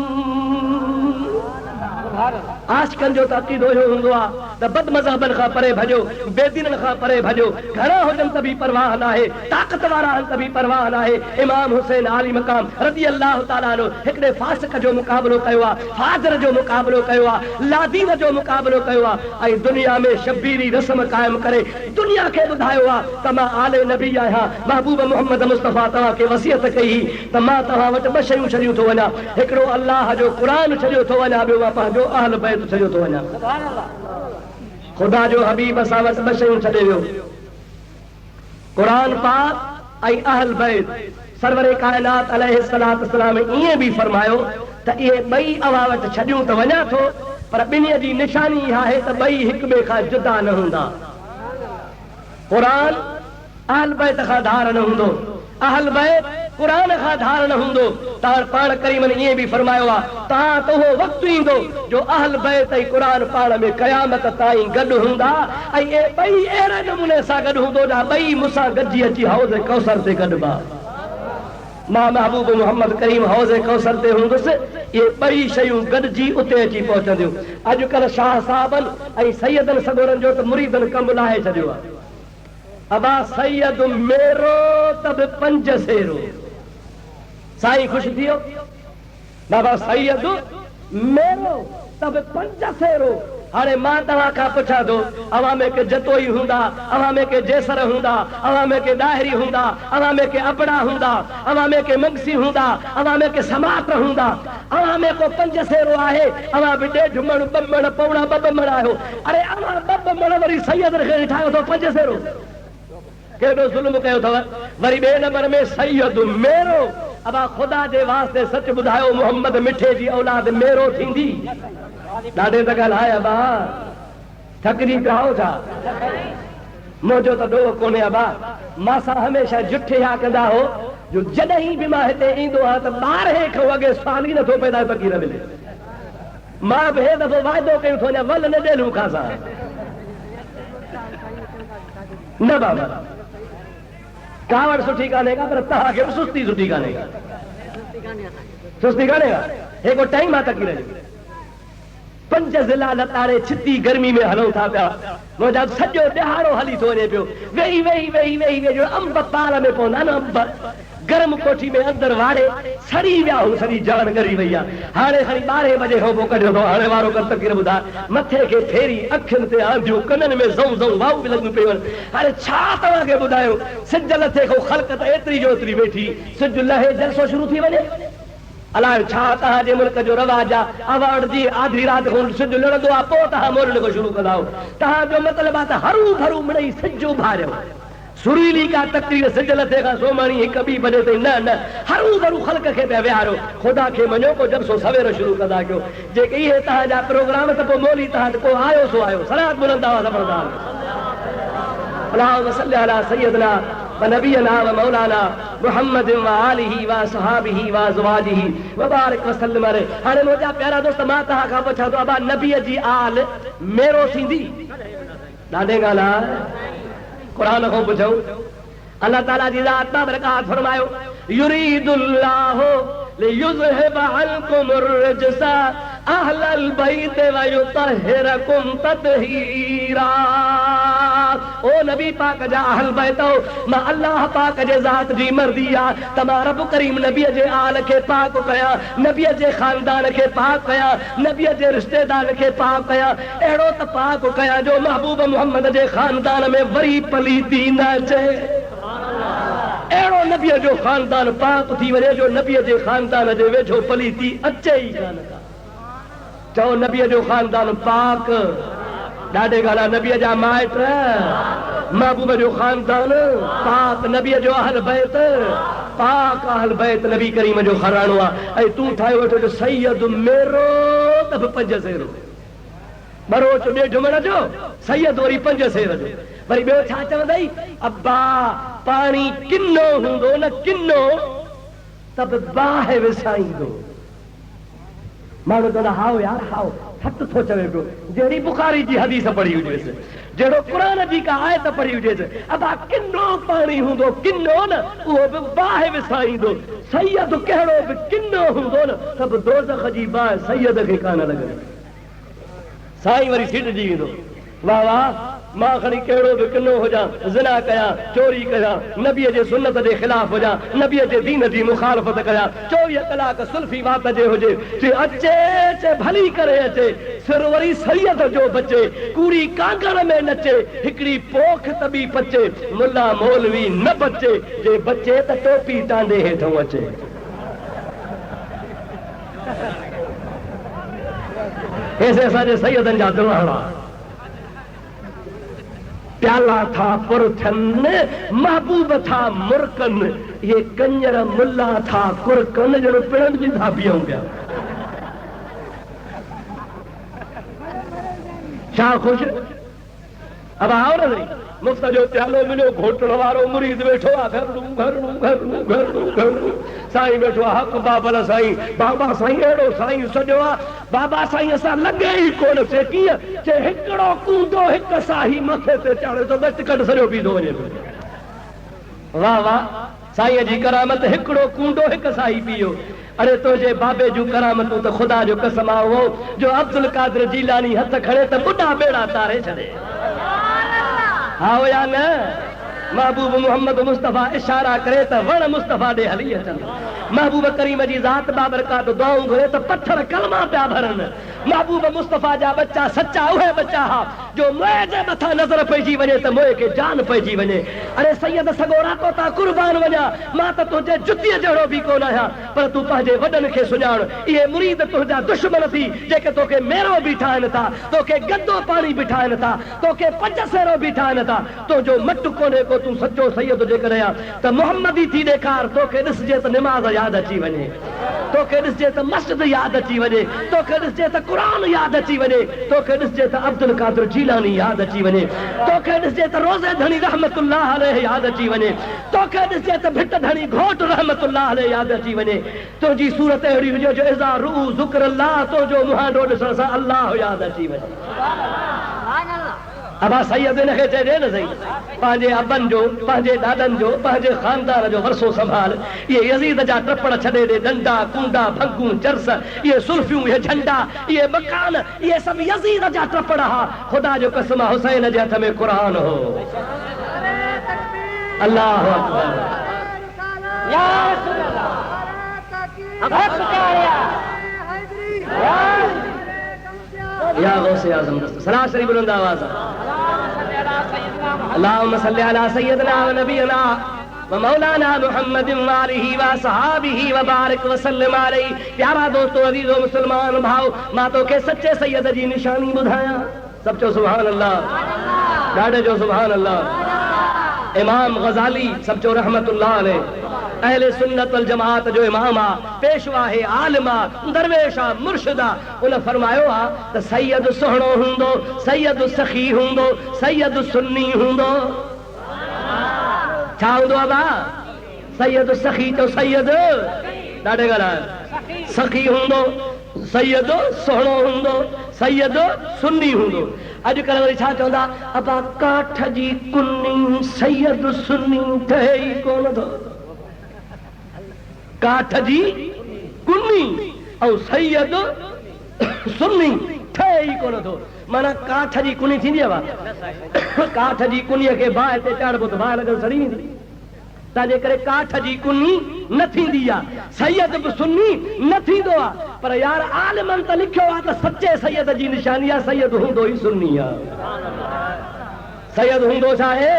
आशिकनि जो त अक़ीदो इहो हूंदो आहे त बदमज़हबनि खां परे भॼो बेदीननि खां परे भॼो घणा हुजनि त बि परवाह नाहे ताक़त वारा आहिनि त बि परवाह नाहे इमाम हुसैन आली मकाम रज़ी अल्लाह ताला अन्हु हिकिड़े फासिक जो मुक़ाबिलो कयो आहे फाजर जो मुक़ाबिलो कयो आहे लादीन जो मुक़ाबिलो कयो आहे ऐं दुनिया में शबीरी रस्म क़ाइमु करे दुनिया खे ॿुधायो आहे त मां आले नबी आहियां महबूब मोहम्मद मुस्तफ़ा तव्हांखे वसियत कई त मां तव्हां वटि ॿ शयूं छॾियूं थो वञा हिकिड़ो अल्लाह जो क़ुरान छॾियो थो वञा ॿियो मां पंहिंजो अहल बैत छॾियो थो वञा ख़ुदा जो हबीब असां वटि ॿ शयूं छॾे वियो क़ुरान पाक ऐं अहल बैत सरवरे कायनात अलैहिस्सलातु वस्सलाम इएं बि फरमायो त इहे ॿई अवां वटि छॾियूं त वञा थो, पर ॿिन्हीअ जी निशानी इहा आहे त ॿई हिक ॿिए खां जुदा न हूंदा। क़ुरान अहल बैत खां धार न हूंदो, अहल बैत क़ुरान खां धार न हूंदो। तव्हां पाण करीमन ईअं बि फरमायो आहे तव्हां त उहो वक़्तु ईंदो जो अहल बैत ऐं क़ुरान पाण में क़यामत ताईं गॾु हूंदा ऐं इहे ॿई अहिड़े नमूने सां गॾु हूंदो जा ॿई मूंसां गॾिजी अची हौज़ कौसर ते गॾिबा। मां महबूब मोहम्मद करीम हौज़ कौसर ते हूंदुसि, इहे ॿई शयूं गॾिजी उते अची पहुचंदियूं। अॼुकल्ह शाह साहबनि ऐं सैयदनि सगोरनि जो त मुरीदनि कमु लाहे छॾियो आहे। अबा सैयद मेरो तब पंज सेरो, साईं ख़ुशि थी वियो। बाबा सैयद मेरो तब पंज सेरो। हाणे मां तव्हां खां पुछां थो, अवां में के जतोई हूंदा, अवां में के जेसर हूंदा, अवां में के डाहिरी हूंदा, अवां में के अबड़ा हूंदा, अवां में के मगसी हूंदा, अवां में के समाट हूंदा, अवां में को पंज सेरो आहे, अवां बि ॾेढ मण ॿ मण पौणा ॿ मण आहियो। अरे अवां ॿ मण वरी सैयद खे ठाहियो अथव पंज सेरो, केॾो ज़ुल्म कयो अथव। वरी ॿिए नंबर में सैयद मेरो। अबा ख़ुदा जे वास्ते सच ॿुधायो, मोहम्मद मिठे जी औलाद मेरो थींदी? ॾाढे त ॻाल्हि आहे अबा, थकिजी पिया हो छा? मुंहिंजो त ॾोह कोन्हे अबा, मां हमेशह जुठे हा कंदा हो जो जॾहिं बि मां हिते ईंदो आहियां त 12 खां अॻे साल ई नथो पैदा फ़क़ीर मिले। मां बि हे दफ़ो वाइदो कयूं थो अञा वल न ॾेलूं खां न बाबा, कावड़ सुठी कान्हे का, पर तव्हांखे बि सुस्ती सुठी कान्हे का, सुस्ती कान्हे का। हे को टाइम आहे तक़ीर जो। 5 ज़िला लताड़े छिती गर्मी में हलूं था पिया, मुंहिंजा सॼो ॾिहाड़ो हली थो वञे पियो। वेही वेही वेही वेही वेही अंब पार में पवंदा न, अंब गरम कोठी में अंदरि वाड़े सड़ी विया हूं, सॼी जान करी वई आहे। हाणे खणी 12 बजे हो कढियो थो, हाणे वारो कर तक़ीर ॿुधा। मथे खे फेरी, अखियुनि ते आंधियूं, कननि में ज़ऊं ज़ऊं वाहूं बि लॻियूं पियूं आहिनि। हाणे छा तव्हांखे ॿुधायो, सिज लथे खां ख़ल्क़ त एतिरी जो एतिरी वेठी, सिज लहे जलसो शुरू थी वञे। अलाए छा तव्हांजे मुल्क जो रवाज आहे, अवार्ड जी आधी राति खां सिज लड़ंदो आहे, पोइ तव्हां मोलण खां शुरू कंदा। तव्हांजो मतिलबु आहे त हरू भरू मिड़ई सिज उभारियो। सुरीली का तकरीर सिज लथे खां सोमाणी 1-2 बजे ताईं न न, हरू भरू ख़ल्क़ खे पिया विहारो। ख़ुदा खे मञो को जलसो सवेर शुरू कंदा कयो। जेके इहे तव्हांजा प्रोग्राम त पोइ मोली तव्हां को आयो सो आयो, सलात बुलंदा हुआ ज़बरदार। अल्लाहुम्मा सल्ली अला सय्यदना व नबियना व मौलाना मुहम्मद व आलिही व सहाबिही व अज़वाजिही व बारिक व सल्लम अलैहि। हाणे मुंहिंजा प्यारा दोस्त, मां तव्हां खां पुछां थो, अबा नबीअ जी आल मेरो थींदी? ॾाढे ॻाल्हि आहे, क़ुरान खां पुछूं। अल्लाह ताला जी ज़ात बाबरकात फरमायो, युरीदुल्लाहु लियुज़हिब अन्कुमुर रिजसा अहलल बैत व युतहिरकुम तत्हीरा। ओ नबी पाक जा अहल बैत, मां अल्लाह पाक जे ज़ात जी मर्ज़ी आहे त मां रब करीम नबीअ जे आल खे पाक कयां, नबीअ जे ख़ानदान खे पाक कयां, नबीअ जे रिश्तेदार खे पाक कयां। अहिड़ो त पाक कयां जो महबूब मोहम्मद जे ख़ानदान में वरी पलीती न अचे। अहिड़ो नबीअ जो ख़ानदान पाक थी वञे जो नबीअ जे ख़ानदान जे वेझो पलीती अचे ई कान का। चओ नबीअ जो ख़ानदान पाक। ॾाढे ॻाल्हि आहे, नबीअ जा माइट, महबूब जो ख़ानदान पाक, नबीअ जो अहल बैत पाक, अहल बैत नबी करीम जो घराणो आहे। ऐं तूं ठाहे वठो जो सैयद मेरो त 5 सेरो, बरोच 1.5 मण जो, सैयद वरी 5 सेर जो। वरी ॿियो छा चवंदई, अब्बा पाणी किनो हूंदो न, किनो त बि बाहि विसाईंदो। माण्हू चवंदा हाओ यार हाओ, हथ थो चवे पियो, जहिड़ी बुखारी जी हदीस पढ़ी हुजेसि, जहिड़ो क़ुरान जी का आयत पढ़ी हुजेसि। अबा किनो पाणी हूंदो, किनो न, उहो बि बाहि विसाईंदो। सैयद कहिड़ो बि किनो हूंदो न, त बि दोज़ख जी बाहि सैयद खे कान लॻंदी। साईं वरी सिटजी वेंदो, वाह वाह, मां खणी कहिड़ो बि किनो हुजां, ज़िना कयां, चोरी कयां, नबीअ जे सुन्नत जे ख़िलाफ़ हुजां, नबीअ जे दीन जी मुखालफ़त कयां, 24 कलाक सुल्फी वात जे हुजे, जे अचे भली करे अचे, सिर वरी सैयद जो बचे, कूड़ी कांगड़ में नचे, हिकिड़ी पोख त बि पचे, मुल्ला मौलवी न बचे, जे बचे त टोपी टांडे हेठों अचे। ऐसे असांजे सैयदनि जा दुल्हड़ा। प्याला था पुरथन महबूब था मुरकन, ये कंजर मुल्ला था कुरकन जो पिणन जी था पियूं पिया। छा खुश अब आओ न नहीं मुफ्त जो प्यालो मिलो घोटण वारो मुरीद वेठो आ घरनू साईं वेठो आ हक़ बाबल साईं बाबा साईं अहिड़ो साईं सॼो आ बाबा साईं असां लॻे ई कोन से कीअं चे हिकिड़ो कूंदो हिकु साही मथे ते चाढ़े तो बच कढ सॼो पीतो वञे वाह वाह साईं जी करामत हिकिड़ो कूंदो हिकु साही पियो। अरे तुझे बाबे जूं करामतूं त ख़ुदा जो कसम हो जो अब्दुल कादिर जीलानी हथ खड़े त बुढ़ा बेड़ा तारे छॾे। हाँ या न महबूब मोहम्मद मुस्तफ़ा इशारा करे त वण मुस्तफ़ा ॾे हली अचनि। महबूब करीम जी ज़ात बाबरकात दुआऊं घुरे त पत्थर कलमा पिया भरनि। महबूब मुस्तफ़ा जा बच्चा सच्चा उहे बच्चा हा जो मोए जे मथां नज़र पइजी वञे त मोए खे जान पइजी वञे। अरे सैयद सगोरा तो ता कुर्बान वञा मां त तुंहिंजे जुतीअ जहिड़ो बि कोन आहियां पर तूं पंहिंजे वॾनि खे सुञाण। इहे मुरीद तुंहिंजा दुश्मन थी जेके तोखे मेरो बि ठाहिनि था तोखे गंदो पाणी बि ठाहिनि था तोखे पंज सेरो बि ठाहिनि था। तुंहिंजो मटु कोन्हे को तूं सचो सैयद जेकॾहिं आ त मोहम्मदी थी ॾेखार। तोखे ॾिसजे त निमाज़ यादि अची वञे तोखे ॾिसजे त मस्जिद यादि अची वञे तोखे ॾिसजे त क़ुरान यादि अची वञे तोखे ॾिसजे त अब्दुल कादिर जीलानी यादि अची वञे तोखे ॾिसजे त रोज़े धणी रहमतुल्लाह अलैहि यादि अची वञे तोखे ॾिसजे त भिट धणी घोट रहमतुल्लाह अलैहि यादि अची वञे। तुंहिंजी सूरत अहिड़ी हुजे जो इज़ा रूअ ज़िक्रुल्लाह तुंहिंजो मुहांडो ॾिसण सां अल्लाह यादि अची वञे। अबा सैयद इनखे चइजे न सही पंहिंजे अबनि जो पंहिंजे ॾाॾनि जो पंहिंजे ख़ानदान जो वरसो संभाल। इहे यज़ीद जा टपड़ छॾे ॾे डंडा कुंडा भंगूं चर्स इहे सुल्फियूं इहे झंडा इहे मकान इहे सभु यज़ीद जा टपड़ हा। ख़ुदा जो कसम हुसैन जे हथ में क़ुरान हो। अल्लाह अकबर या रसूल अल्लाह या गौसे आज़म सलाह शरीफ बुलंद आवाज़ अल्लाहुम्मा सल्लि अला सय्यिदना व नबियना व मौलाना मुहम्मद व आलिहि व सहाबिहि व बारिक व सल्लम अलैहि। प्यारा दोस्तों अज़ीज़ो मुसलमान भाउ मां तोखे सच्चे सैयद जी निशानी ॿुधायां। सब चो सुभान अल्लाह ॾाढे जो सुभान अल्लाह। इमाम गज़ाली सब चो रहमतुल्लाह अलैहि अहले सुन्नत वल जमात जो इमाम आ पेशवा है आलिमा दरवेश आ मुर्शिदा। उन फरमायो आ त सैयद सुहिणो हूंदो सैयद सखी हूंदो सैयद सुन्नी हूंदो। छा हूंदो अबा सैयद सखी तो सैयद ॾाढे ॻाल्हि सखी हूंदो सैयद सुहिणो हूंदो सैयद सुन्नी हूंदो। अॼुकल्ह वरी छा चवंदा अबा काठ जी कुन्नी सैयद सुन्नी ठहे ई कोन थो। काठ जी कुन्नी ऐं सैयद सुन्नी ठहे ई कोन थो। माना काठ जी कुनी थींदी आहे काठ जी कुनीअ खे बाहि ते चाढ़बो त बाहि लॻल सड़ी वेंदी तंहिंजे करे काठ जी कुनी न थींदी आहे सैयद बि सुन्नी न थींदो आहे। पर यार आलिमनि त लिखियो आहे त सचे सैयद जी निशानी आहे सैयद हूंदो ई सुन्नी आहे। सैयद हूंदो छा आहे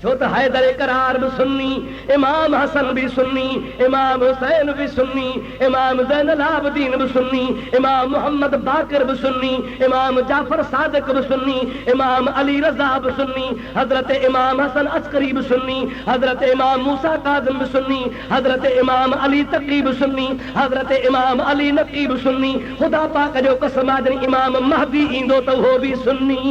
छो त हैदर करार भी सुन्नी इमाम हसन भी सुन्नी इमाम हुसैन भी सुन्नी इमाम ज़ैनुल आबिदीन भी सुन्नी इमाम मोहम्मद बाकर भी सुन्नी इमाम जाफर सादिक भी सुन्नी इमाम अली रज़ा भी सुन्नी हजरत इमाम हसन अस्करी भी सुन्नी हजरत इमाम मूसा काज़िम भी सुन्नी हजरत इमाम अली तकी भी सुन्नी हजरत इमाम अली नकी भी सुन्नी। खुदा पाक जो कसम आहे इमाम महदी ईंदो त उहो भी सुन्नी।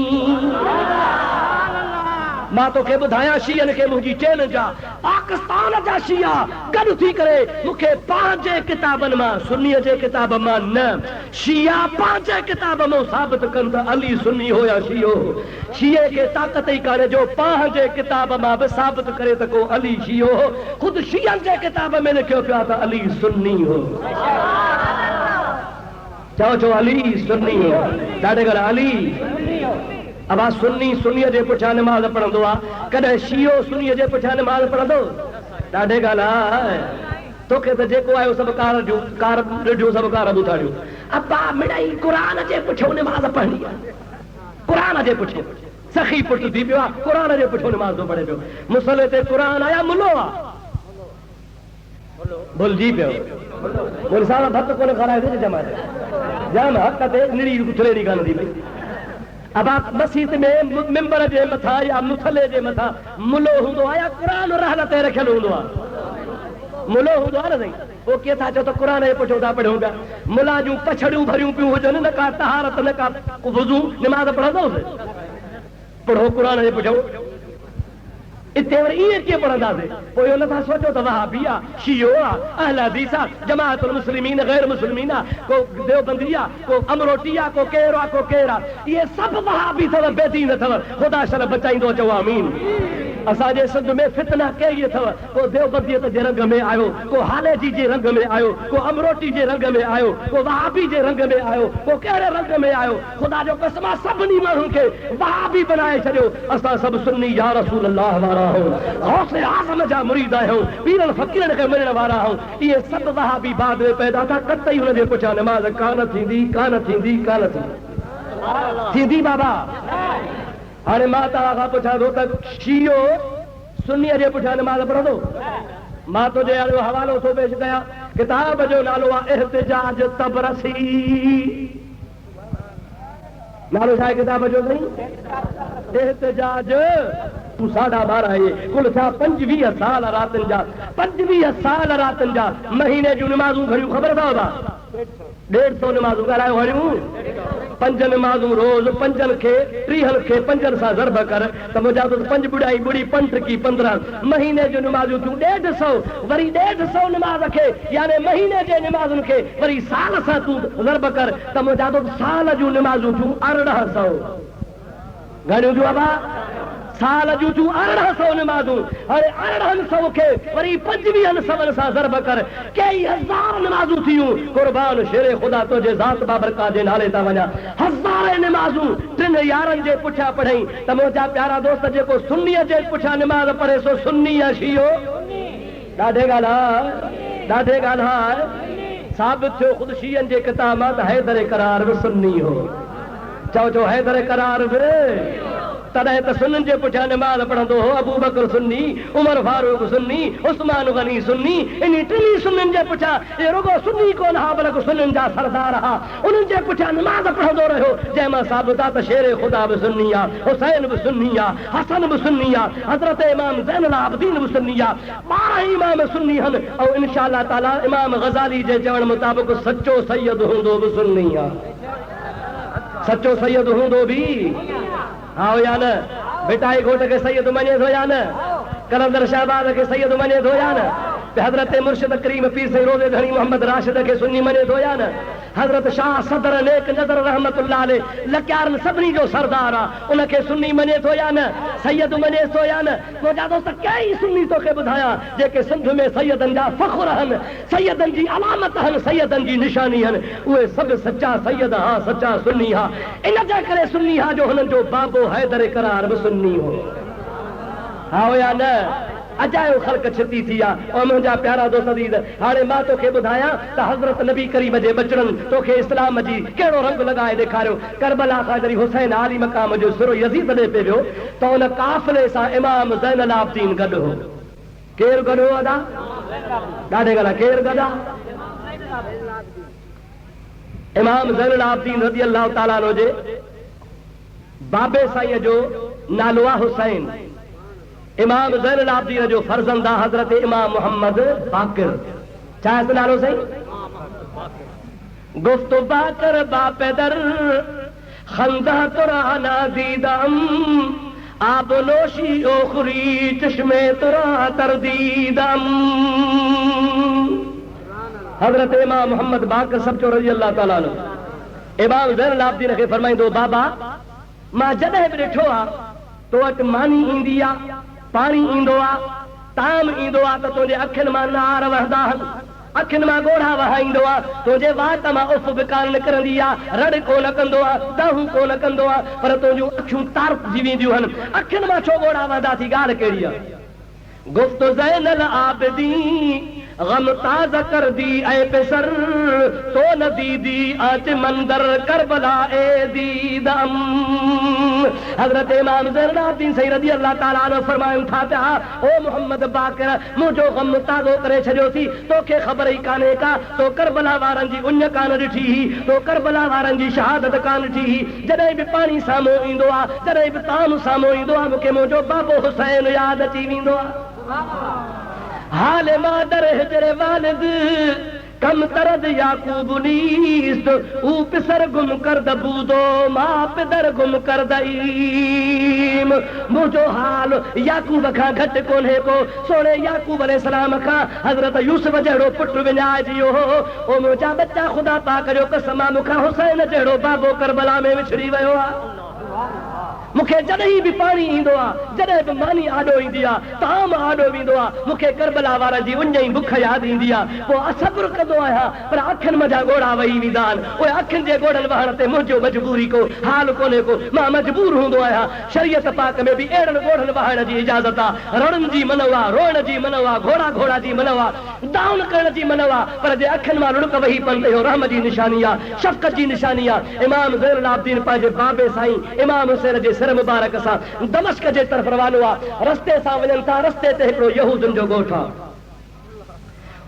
मां तोखे ॿुधायां शियनि खे मुंहिंजी चैलेंज आहे पाकिस्तान जा शिया गॾु थी करे मूंखे पंहिंजे किताबनि मां सुन्नीअ जे किताब मां न शिया पंहिंजे किताब मां साबित कनि त अली सुन्नी हो या शियो शिये खे ताक़त ई कान्हे जो पंहिंजे किताब मां बि साबित करे त को अली शियो हो। ख़ुदि शियनि जे किताब में लिखियो पियो आहे त अली सुन्नी हो। चओ अली सुन्नी हो ॾाढे ॻाल्हि अली अब सुन्नी सुन्नीअ जे पुठियां नमाज़ पढ़ंदो आहे कॾहिं शियो सुन्नीअ जे पुठियां नमाज़ पढ़ंदो ॾाढे ॻाल्हि आहे। तोखे त जेको आयो सभु कार ॾिठो सभु कार ॿुधारियो अब्बा मिड़ई क़ुरान जे पुठियां नमाज़ पढ़णी आहे क़ुरान जे पुठियां सखी पुट थी पियो आहे क़ुरान जे पुठियां नमाज़ थो पढ़े पियो मुसले ते क़ुरान आया मुलो आहे भुलिजी पियो मुंहिंजे सां भत कोन खाराए जमाए जाम हक़ ते निड़ी थुलेरी कान थी पई अब आप मस्जिद में मिंबर जे मथा या मुथले जे मथा मुलो हुंदो आ या कुरान रहल ते रखियल हुंदो आ मुलो हुंदो आ न साईं वो के था चो तो कुरान जे पुठियो था पढ़ूं पिया मुला जूं पछड़ियूं भरियूं पियूं हुजनि न का तहारत न का वुज़ू नमाज़ पढ़ंदोसि पढ़ो कुरान जे पुठियो इतने वरी इहे कीअं पढ़ंदासीं पोइ इहो नथा सोचो त वहाबी आहे शियो आहे अहल हदीस आहे जमाअतुल मुस्लिमीन गैर मुस्लिमीन आहे को देवबंदी आहे को अमरोटी आहे को केरु आहे को केरु आहे इहे सभु वहाबी अथव बेदीन अथव ख़ुदा शर बचाईंदो चओ आमीन असांजे सिंध में फितना कई अथव को देवबंदीअ जे रंग में आयो को हालेजी जे रंग में आयो को अमरोटी जे रंग में आयो को वहाबी जे रंग में आयो को कहिड़े रंग में आयो ख़ुदा जो कसम आहे सभिनी माण्हुनि खे वहाबी बनाए छॾियो असां सभु सुन्नी या रसूल अल्लाह वारा गौसे आज़म जा मुरीद आहियूं पीरनि फ़क़ीरनि खे मञण वारा आहियूं इहे सभु वहाबी बाद में पैदा था कतई हुन जे पुठियां नमाज़ कान थींदी थींदी बाबा हाणे मां तव्हां खां पुछां थो त शियो सुन्नीअ जे पुठियां नमाज़ पढ़ंदो मां तुंहिंजे हाणे हवालो थो पेश कयां किताब जो नालो आहे इहतिजाज तबरसी नालो छा आहे किताब जो साईं इहतिजाज 12.5 ये कुल छा 25 साल रातनि जा 25 साल रातनि जा महीने जूं नमाज़ूं घड़ियूं ख़बर अथव 150 नमाज़ूं ॻाल्हायो हड़ियूं 5 नमाज़ूं रोज़ 5 खे 30 खे 5 सां ज़रब कर त मुंहिंजा 5 बुढ़ाई बुढ़ी 5 की 15 महीने जूं नमाज़ूं थियूं 150 वरी 150 नमाज़ खे यानी महीने जे नमाज़ुनि खे वरी साल सां तूं ज़रब कर त मुंहिंजा साल जूं नमाज़ूं थियूं 1800 घणियूं थियूं बाबा साल जूं थियूं 1800 नमाज़ूं हाणे 1800 खे वरी 2500 सां ज़रब कर कई हज़ार नमाज़ूं थियूं कुर्बान शेरे ख़ुदा तुंहिंजे ज़ात बाबरका जे नाले तां वञा हज़ार नमाज़ूं 3 यारनि जे पुठियां पढ़ई त मुंहिंजा प्यारा दोस्त जेको सुन्नीअ जे पुठियां नमाज़ पढ़े सो सुन्नी या शियो ॾाढे ॻाल्हाए साबित थियो ख़ुदि शीयनि जे किताब मां त हैदर करार बि सुन्नी हो चओ हैदर करार बि तॾहिं त सुन्ननि जे पुठियां नमाज़ पढ़ंदो हो अबू बकर सुन्नी उमर फारूक सुन्नी उस्मान गनी सुन्नी इन टिनी सुन्ननि जे पुठियां ये रुगो सुन्नी कोन हा बल्कि सुन्ननि जा सरदार हा उन्हनि जे पुठियां नमाज़ पढ़ंदो रहियो जंहिंमां साबित आहे त शेर ख़ुदा बि सुन्नी आहे हुसैन बि सुन्नी आहे हसन बि सुन्नी आहे हज़रत इमाम ज़ैनुल आबिदीन बि सुन्नी आहे 12 इमाम सुन्नी आहिनि ऐं इंशा अल्लाह ताला इमाम गज़ाली जे चवण मुताबिक़ सचो सैयद हूंदो बि सुन्नी आहे सचो सैयद हूंदो बि हाँ या न बेटाई घोट के सैयद मञे थो या न कलंदर शहबाज के सैयद मञे थो या न हज़रत मुर्शिद करीम पीर साईं रोज़े धणी मोहम्मद राशिद के सुन्नी मञे थो या न हज़रत शाह सदर नेक नज़र रहमतुल्लाह अलैह लक्यारनि सभिनी जो सरदार आहे उनखे सुन्नी मञे थो या न सैयद मञे थो या न मुंहिंजा दोस्त कई सुन्नी तोखे ॿुधायां जेके सिंध में सैयदनि जा फ़ख़्र आहिनि सैयदनि जी अलामत आहिनि सैयदनि जी निशानी आहिनि उहे सभु सचा सैयद हा सचा सुन्नी हा इन जे करे सुन्नी हा जो हुननि जो बाबो हैदर करार बि सुन्नी हो हा या न अजायो ख़ल्क़ छिती थी आहे और मुंहिंजा प्यारा दोस्त अज़ीज़ हाणे मां तोखे ॿुधायां त हज़रत नबी करीम जे बचड़नि तोखे इस्लाम जी कहिड़ो रंग लॻाए ॾेखारियो करबला खां जॾहिं हुसैन आली मक़ाम जो सिरो यज़ीद ॾे पे वियो त उन काफ़िले सां इमाम ज़ैनुल आबिदीन गॾु हो केरु गॾु हो अदा ॾाढे ॻाल्हि केरु गॾु इमाम ज़ैनुल आबिदीन रज़ी अल्लाह ताला अन्हु जे बाबे साईं जो नालो आहे हुसैन इमाम ज़ैनुल आबिदीन जो फर्ज़ंद आहे हज़रत इमाम मोहम्मद बाक़िर छा आहे नालो साईं गुफ्त बाक़िर बापेदर खंदा तुराना दीदम आब नोशी ओखरी चश्मे तुरा तरदीदम हज़रत इमाम मोहम्मद बाक़िर सचो रज़ी अल्लाह ताला अन्हु इमाम ज़ैनुल आबिदीन खे फरमाईंदो बाबा मां जॾहिं बि ॾिठो आहे तो वटि मानी ईंदी आहे पानी ईंदो आहे ताम ईंदो आहे त तुंहिंजे अखियुनि मां नार वहंदा आहिनि अखियुनि मां ॻोढ़ा वहाईंदो आहे तुंहिंजे वात मां उफ़ बि कान निकिरंदी आहे रड़ कोन कंदो आहे दहूं कोन कंदो आहे पर तुंहिंजूं अखियूं तारजी वेंदियूं आहिनि अखियुनि मां छो ॻोढ़ा वहंदा थी ॻाल्हि कहिड़ी आहे गुफ्त ज़ैनुल आबिदीन गम ताज़ा कर दी ऐ पेसर तो न दीदी आज मंदर करबला ए दीदम। हजरत इमाम ज़ैनुलआबिदीन सही रज़ी अल्लाह ताला अन्हु फरमायूं था पिया, ओ मोहम्मद बाक़िर मुंहिंजो गम ताज़ो करे छॾियो थी, तोखे ख़बर ई कान्हे का तो करबला वारनि जी उञ कान ॾिठी ही, तो करबला वारनि जी शहादत कान ॾिठी ही। जॾहिं बि पाणी साम्हूं ईंदो आहे, जॾहिं बि ताम साम्हूं ईंदो आहे, मूंखे मुंहिंजो बाबो हुसैन यादि अची वेंदो आहे। हाल मादर हिजर वालिद कम तरद याकूब नीस्त ऊ पिसर गुम कर दबूदो मां पिदर गुम कर दईम। मुंहिंजो हाल याकूब खां घटि कोन्हे को, सोणे याकूब अलैहिस्सलाम खां हज़रत यूसुफ जहिड़ो पुटु विञाइजियो हो। ओ मुंहिंजा बच्चा ख़ुदा पाक जो कसम आहे, मूंखां हुसैन जहिड़ो बाबो करबला में विछड़ी वियो आहे। मूंखे जॾहिं बि पाणी ईंदो आहे, जॾहिं बि मानी आॾो ईंदी आहे, ताम आॾो वेंदो आहे, मूंखे करबला वारा जी उञ जी बुख यादि ईंदी आहे। पोइ असबुर कंदो आहियां, पर अखियुनि मंझा ॻोढ़ा वही वेंदा आहिनि। उहे अखियुनि जे ॻोढ़नि वहण ते मुंहिंजो मजबूरी को हाल कोन्हे को, मां मजबूर हूंदो आहियां। शरीयत पाक में बि अहिड़नि ॻोढ़नि वहण जी इजाज़त आहे। रणनि जी मनव आहे, रोइण जी मनव आहे, घोड़ा घोड़ा जी मनव आहे, दाउन करण जी मनव आहे, पर जे अखियुनि मां लुड़क वही पवनि इहो रहम जी निशानी आहे, शफ़क़त जी निशानी आहे। इमाम ज़ैनुलआबिदीन पंहिंजे बाबे साईं इमाम हुसैन जे सिर मुबारक सां दमिश्क जे तरफ़ रवानो आहे। रस्ते सां वञनि था, रस्ते ते हिकिड़ो यहूदनि जो ॻोठु आहे।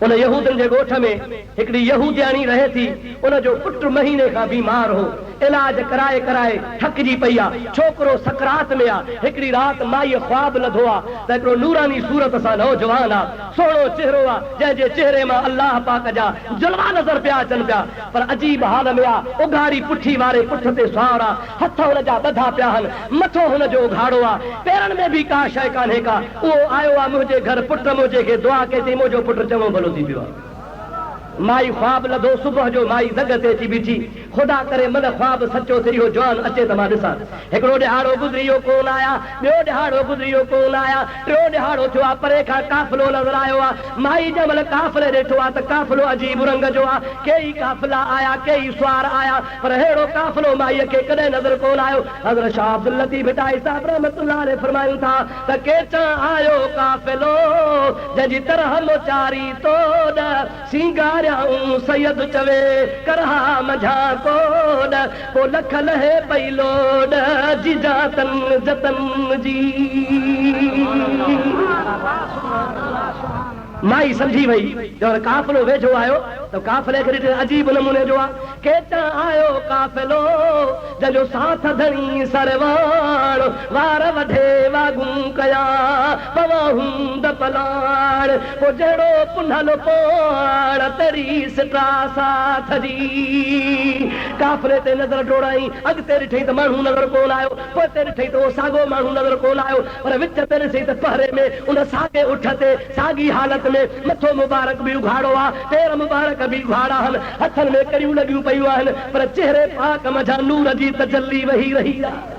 उन यहूदनि जे ॻोठ में हिकिड़ी यहूदियाणी रहे थी, उनजो पुटु महीने खां बीमार हो, इलाज कराए कराए थकिजी पई आहे, छोकिरो सकरात में आहे। हिकिड़ी राति माईअ ख्वाब लधो आहे त हिकिड़ो नूरानी सूरत सां नौजवान आहे, सुहिणो चेहरो आहे, जंहिंजे चेहरे मां अल्लाह पाक जा जलवा नज़र पिया अचनि पिया, पर अजीब हाल में आहे। उघाड़ी पुठी वारे पुठ ते सुवार आहे, हथ हुन जा ॿधा पिया आहिनि, मथो हुनजो उघाड़ो आहे, पेरनि में बि का शइ कान्हे का। उहो आयो आहे मुंहिंजे घर, पुटु मुंहिंजे खे दुआ कई थी, मुंहिंजो पुटु चङो भलो थी पियो आहे। माई ख्वाब लधो, सुबुह जो माई दग ते अची बीठी, ख़ुदा करे मन ख्वाब सचो थी वियो, जवान अचे त मां ॾिसां। हिकिड़ो ॾिहाड़ो गुज़रियो कोन आया, ॿियो ॾिहाड़ो गुज़रियो कोन आया, टियों ॾिहाड़ो थियो आहे, परे खां काफ़िलो नज़र आयो आहे। माई जंहिं महिल काफ़िले ॾिठो आहे त काफ़िलो अजीब रंग जो आहे, कई काफ़िला आया, कई सुवार आया, पर अहिड़ो काफ़िलो माईअ खे कॾहिं नज़र कोन आयो। हज़रत शाह अब्दुल लतीफ़ भिटाई साहिब रहमतुल्लाह अलैह फरमायूं था त केचां आयो काफ़िलो जंहिंजी तरह मोचारी तोड़ सिंगार सैयद चवे करहा मझा कोड पो लख लहे पई लोड जिजातन जतन जी। माई समझी वई, जब काफ़िलो वेझो आयो तो काफ़िले खे ॾिठे अजीब नमूने जो आहे। केतां आयो काफ़िलो जंहिंजो साथ धणी सरवाण, वार वढे वागूं कया पवाहूं दपलाण, पोइ जहिड़ो पुनल पोण तरी सिटा साथ जी। काफ़िले ते नज़र डोड़ाई, अॻिते ॾिठई त माण्हू नज़र कोन आयो, पोइ ॾिठई त उहो साॻियो माण्हू नज़र कोन आयो, पर विच ते ॾिसई त पहरे में उन साॻे उठ ते साॻी हालत में मथो मुबारक बि उघाड़ो आहे, पेर मुबारक बि उघाड़ा आहिनि, हथनि में कड़ियूं लॻियूं पयूं आहिनि, पर चेहरे पाक मझा नूर जी तजल्ली वही रही आहे।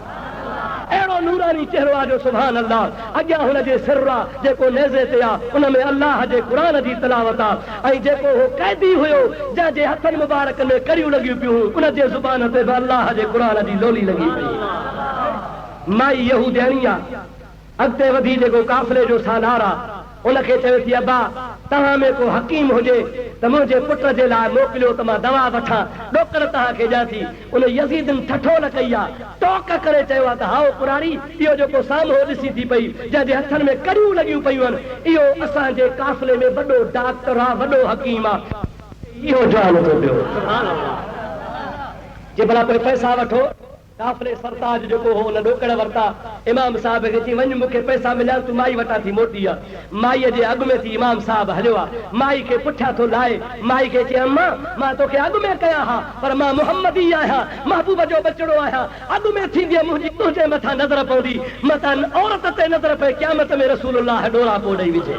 अहिड़ो नूरानी चेहरो आहे जो सुभान अल्लाह। अॻियां हुनजे सिर आहे जेको नेज़े ते आहे, उन में अल्लाह जे क़ुरान जी तिलावत आहे, ऐं जेको हो क़ैदी हुयो जंहिंजे हथनि मुबारक में कड़ियूं लॻियूं पियूं, उन जे ज़ुबान ते बि अल्लाह जे क़ुरान जी लोली लॻी पई। माई यहूदियाणी आहे, अॻिते वधी जेको काफ़िले जो सालार आहे उनखे चवे थी अबा तव्हां में को हकीम हुजे त मुंहिंजे पुट जे लाइ मोकिलियो त मां दवा वठां, डॉक्टर तव्हांखे ॾियां थी। उन यज़ीदन ठठोल कई आहे, टोक करे चयो आहे त हाओ पुराणी, इहो जेको साम्हूं ॾिसी थी पई जंहिंजे हथनि में कड़ियूं लॻियूं पयूं आहिनि, इहो असांजे काफ़िले में वॾो डॉक्टर आहे, वॾो हकीम आहे। इहो जवान थो पियो जे भला कोई पैसा वठो, काफ़िले सरताज जेको हो उन ॾोकड़ वरिता, इमाम साहब खे चई वञ मूंखे पैसा मिलिया, तूं माई वटां थी मोटी आहे। माईअ जे अॻु में थी इमाम साहब हलियो आहे, माई खे पुठियां थो लाहे, माई खे चई अम्मा मां तोखे अॻु में कया हा, पर मां मुहम्मद ई आहियां, महबूब जो बचड़ो आहियां, अॻु में थींदी मुंहिंजी तुंहिंजे मथां नज़र पवंदी, मथां औरत ते नज़र पए क़यामत में रसूलुल्लाह ॾोरा पोइ ॾेई विझे,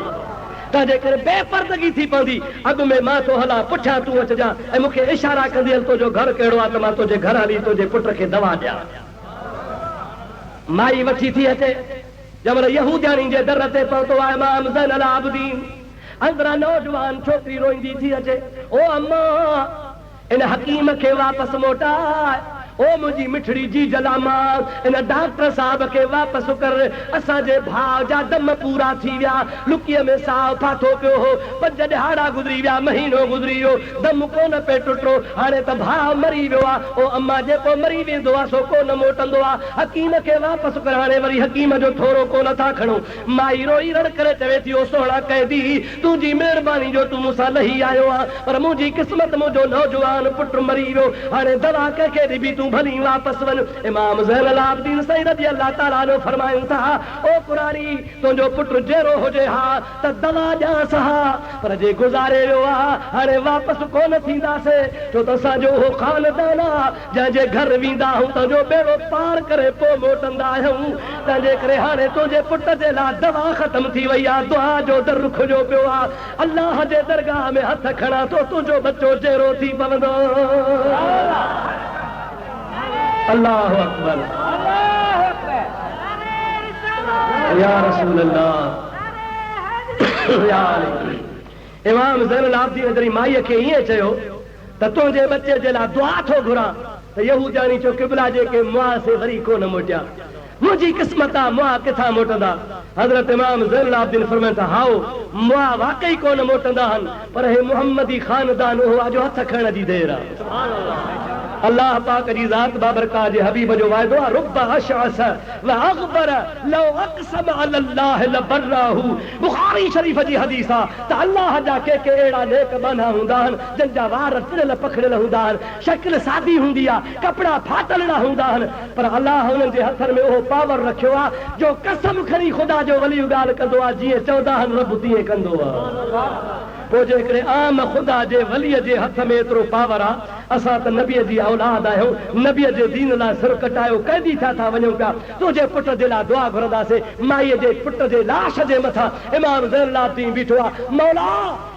तंहिंजे करे बेपर्दगी थी पवंदी। अॻु में मां तो हलां, पुठियां तूं अचिजां, ऐं मूंखे इशारा कंदी हल तुंहिंजो घर कहिड़ो आहे त मां तुंहिंजे घर हली तुंहिंजे पुट खे दवा ॾियां। माई वठी थी अचे, जंहिं यहूदियाणी जे दर ते पहुतो आहे इमाम ज़ैनुल आबिदीन, अंदरां नौजवान छोकिरी रोईंदी थी अचे, ओ अम्मा इन हकीम खे वापसि मोटाए, ओ मुझी मिठड़ी जी जलामा इन डॉक्टर साहब के वापस कर असांजे भाउ जा दम पूरा थी विया लुकीअ में साह फाथो पियो हो 5 ॾिहाड़ा गुज़री विया महीनो गुज़री वियो दम कोन पे टुटो हाणे त भाउ मरी वियो आहे ओ अम्मा जेको मरी वेंदो आहे सो कोन मोटंदो आहे हकीम के वापस कर हाणे वरी हकीम जो थोरो कोन था खणो माई रोई रड़ करे चवे थी ओ सोहणा कैदी तुंहिंजी महिरबानी जो तूं मूंसां लही आयो आहे पर मुंहिंजी क़िस्मत मुंहिंजो नौजवान पुटु मरी वियो हाणे दवा कंहिंखे ॾिबी तूं भली वापस वञ इमाम ज़ैनुल आबिदीन सईद रज़ी अल्लाह ताला जो फरमाइनि था ओ कुरानी तुंहिंजो पुटु जहिड़ो हुजे हा त दवा ॾियांसि हा पर जे गुज़ारे वियो आहे हाणे वापसि कोन थींदासीं छो त असांजो उहो ख़ानदान आहे जंहिंजे घर वेंदा आहियूं तुंहिंजो बेड़ो पार करे पोइ मोटंदा आहियूं तंहिंजे करे हाणे तुंहिंजे पुट जे लाइ दवा ख़तम थी वई आहे दुआ जो दर खुलियो पियो आहे अल्लाह जे दरगाह में हथ खणा थो तुंहिंजो बच्चो जहिड़ो थी पवंदो अल्लाह अकबर या रसूल अल्लाह या इमाम ज़ैनुल आबिदीन जॾहिं माईअ खे ईअं चयो त तुंहिंजे बच्चे जे लाइ दुआ थो घुरां त यहूदानी चयो क़िबला जेके मुआ से वरी कोन मोटिया मुंहिंजी क़िस्मत आहे मुआ किथां मोटंदा हज़रत इमाम ज़ैनुल आबिदीन फरमाइनि था हाओ मुआ वाकई कोन मोटंदा आहिनि पर हे मुहम्मदी ख़ानदान उहो आहे जो हथ खणण जी देर आहे अल्लाह पाक जी ज़ात बाबरकात जे हबीब जो वाइदो आहे रुब अशअस व अग़बर लौ अक़सम अलल्लाह लबरहू बुखारी शरीफ जी हदीस आहे त अल्लाह जा के अहिड़ा नेक बाना हूंदा आहिनि जंहिंजा वार टिड़ियल पखड़ियल हूंदा आहिनि शक्ल सादी हूंदी आहे कपिड़ा फाटल न हूंदा आहिनि पर अल्लाह हुननि जे हथनि में उहो पावर रखियो आहे जो कसम खणी ख़ुदा जो वली ॻाल्हि कंदो आहे जीअं चवंदा आहिनि रब तीअं कंदो आहे पोइ जेकॾहिं आम ख़ुदा जे वलीअ जे हथ में एतिरो पावर आहे असां त नबीअ जी औलाद आहियूं नबीअ जे दीन लाइ सिर कटायो कैदी थिया था वञूं पिया तुंहिंजे पुट जे लाइ दुआ घुरंदासीं माईअ जे पुट जे लाश जे मथां इमाम ज़ैनुल आबिदीन बीठो आहे मौला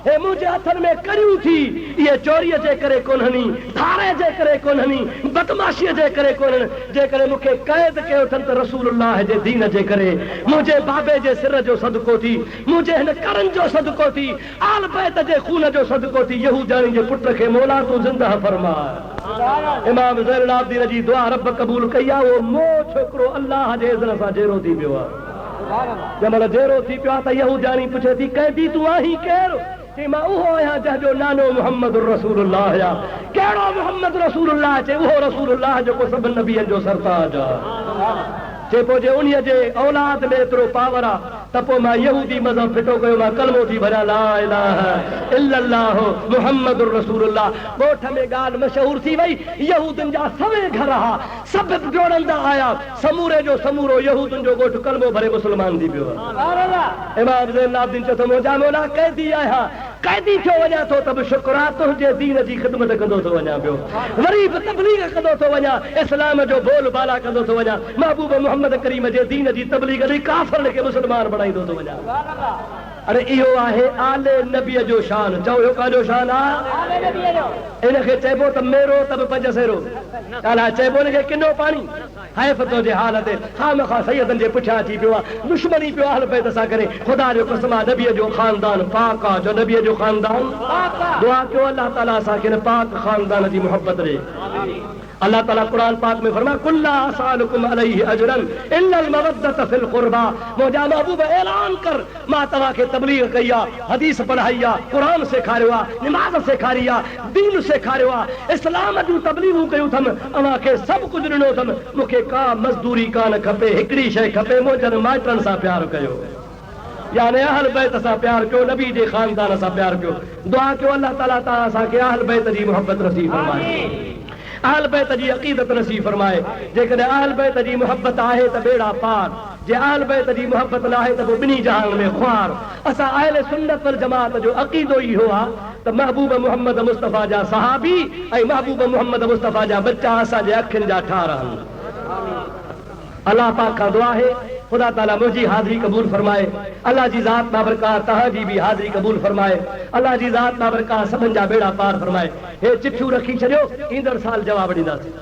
हे मुंहिंजे हथनि में करियूं थी इहे चोरीअ जे करे कोन्हनी धारे जे करे कोन्हनी बदमाशीअ जे करे कोन्हनि जेकॾहिं मूंखे क़ैद कयो अथनि त रसूलुल्लाह जे दीन जे करे मुंहिंजे बाबे जे सिर जो सदको थी मुंहिंजे हिन करन जो सदको थी आल बैत जे खून जो सदको थी यहूदानी जे पुट खे मौला तूं ज़िंदा फरमा इमाम ज़ैनुल आबिदीन जी दुआ रब क़बूल कई आहे उहो मो छोकिरो अल्लाह जे इज़्न सां जहिड़ो थी पियो आहे जंहिंमहिल जहिड़ो थी पियो आहे त यहूदानी पुछे थी कैदी तूं आहीं केरु चई मां उहो आहियां जंहिंजो नालो मुहम्मद रसूलुल्लाह आहे कहिड़ो मुहम्मद रसूलुल्लाह चए उहो रसूलुल्लाह जेको सभिनि नबियनि जो सरताज आहे जे पोइ जे उन्हीअ जे औलाद में एतिरो पावर आहे त पोइ मां यहूदी मज़हब फिटो कयो मां कलमो थी भरिया ला इलाहा इल्लल्लाह मुहम्मदुर रसूलुल्लाह ॻोठ में ॻाल्हि मशहूर थी वई यहूदनि जा सवे घर हा सभु जोड़ंदा आया समूरे जो समूरो यहूदनि जो ॻोठ कलमो भरे मुस्लमान थी पियो इमाम ज़ैनुल आबिदीन चयो त मुंहिंजा मौला कैदी आहियां कैदी थियो वञा थो त बि शुक्र आहे तुंहिंजे दीन जी ख़िदमत कंदो थो वञा पियो वरी बि तबलीग कंदो थो वञा इस्लाम जो बोल बाला कंदो थो वञा महबूब मोहम्मद करीम जे दीन जी तबलीग ॾेई काफ़िरनि खे मुस्लमान बणाईंदो थो वञा अरे इहो आहे आले नबीअ जो शान चओ इहो काजो शान आहे इनखे चइबो त मेरो त बि पंज सेरो अलाए चइबो इनखे किनो पाणी हैफ़ तो जे हाल ते खामखा सैयदनि जे पुठियां थी पियो आहे दुश्मनी पियो अहल बैत सां करे ख़ुदा जो कसम आहे नबीअ जो ख़ानदान पाक आहे जो नबीअ जो ख़ानदान दुआ कयो अल्लाह ताला असांखे हिन पाक ख़ानदान जी मोहबत ॾे अल्लाह ताला कुरान पाक में फरमाया कुल्ला असालुकुम अलैहि अजरन इल्लल मवद्दत फिल क़ुरबा मुंहिंजा महबूब ऐलान कर मां तव्हांखे तबलीग कई आहे हदीस पढ़ाई आहे क़ुरान सेखारियो आहे निमाज़ सेखारी आहे दीन सेखारियो आहे इस्लाम जूं तबलीगूं कयूं अथमि अव्हांखे सभु कुझु ॾिनो अथमि मूंखे का मज़दूरी कान खपे हिकिड़ी शइ खपे मुंहिंजनि माइटनि सां प्यार कयो यानी अहल बैत सां प्यार कयो नबी जे ख़ानदान सां प्यार कयो दुआ कयो अल्लाह ताला तव्हां असांखे अहल बैत जी मोहबत नसीब फरमाए अहल बैत जी अक़ीदत नसीब फरमाए जेकॾहिं अहल बैत जी मोहबत आहे त बेड़ा पार जे अहल बैत जी मोहबत न आहे त पोइ ॿिन्ही जहान में ख़्वार असां अहल सुन्नत वल जमात जो अक़ीदो इहो आहे त महबूब मोहम्मद मुस्तफ़ा जा सहाबी ऐं महबूब मोहम्मद मुस्तफ़ा जा बच्चा असांजे अखियुनि जा ठार आहिनि अल्लाह पाक खां दुआ आहे खुदा ताला मुझी हाज़िरी कबूल फरमाए अल्लाह जी ज़ात बाबरकात तहांजी भी हाज़िरी कबूल फरमाए अल्लाह जी ज़ात बाबरकात सभिनि जा बेड़ा पार फरमाए हे चिठियूं रखी छॾियो ईंदड़ साल जवाब ॾींदासीं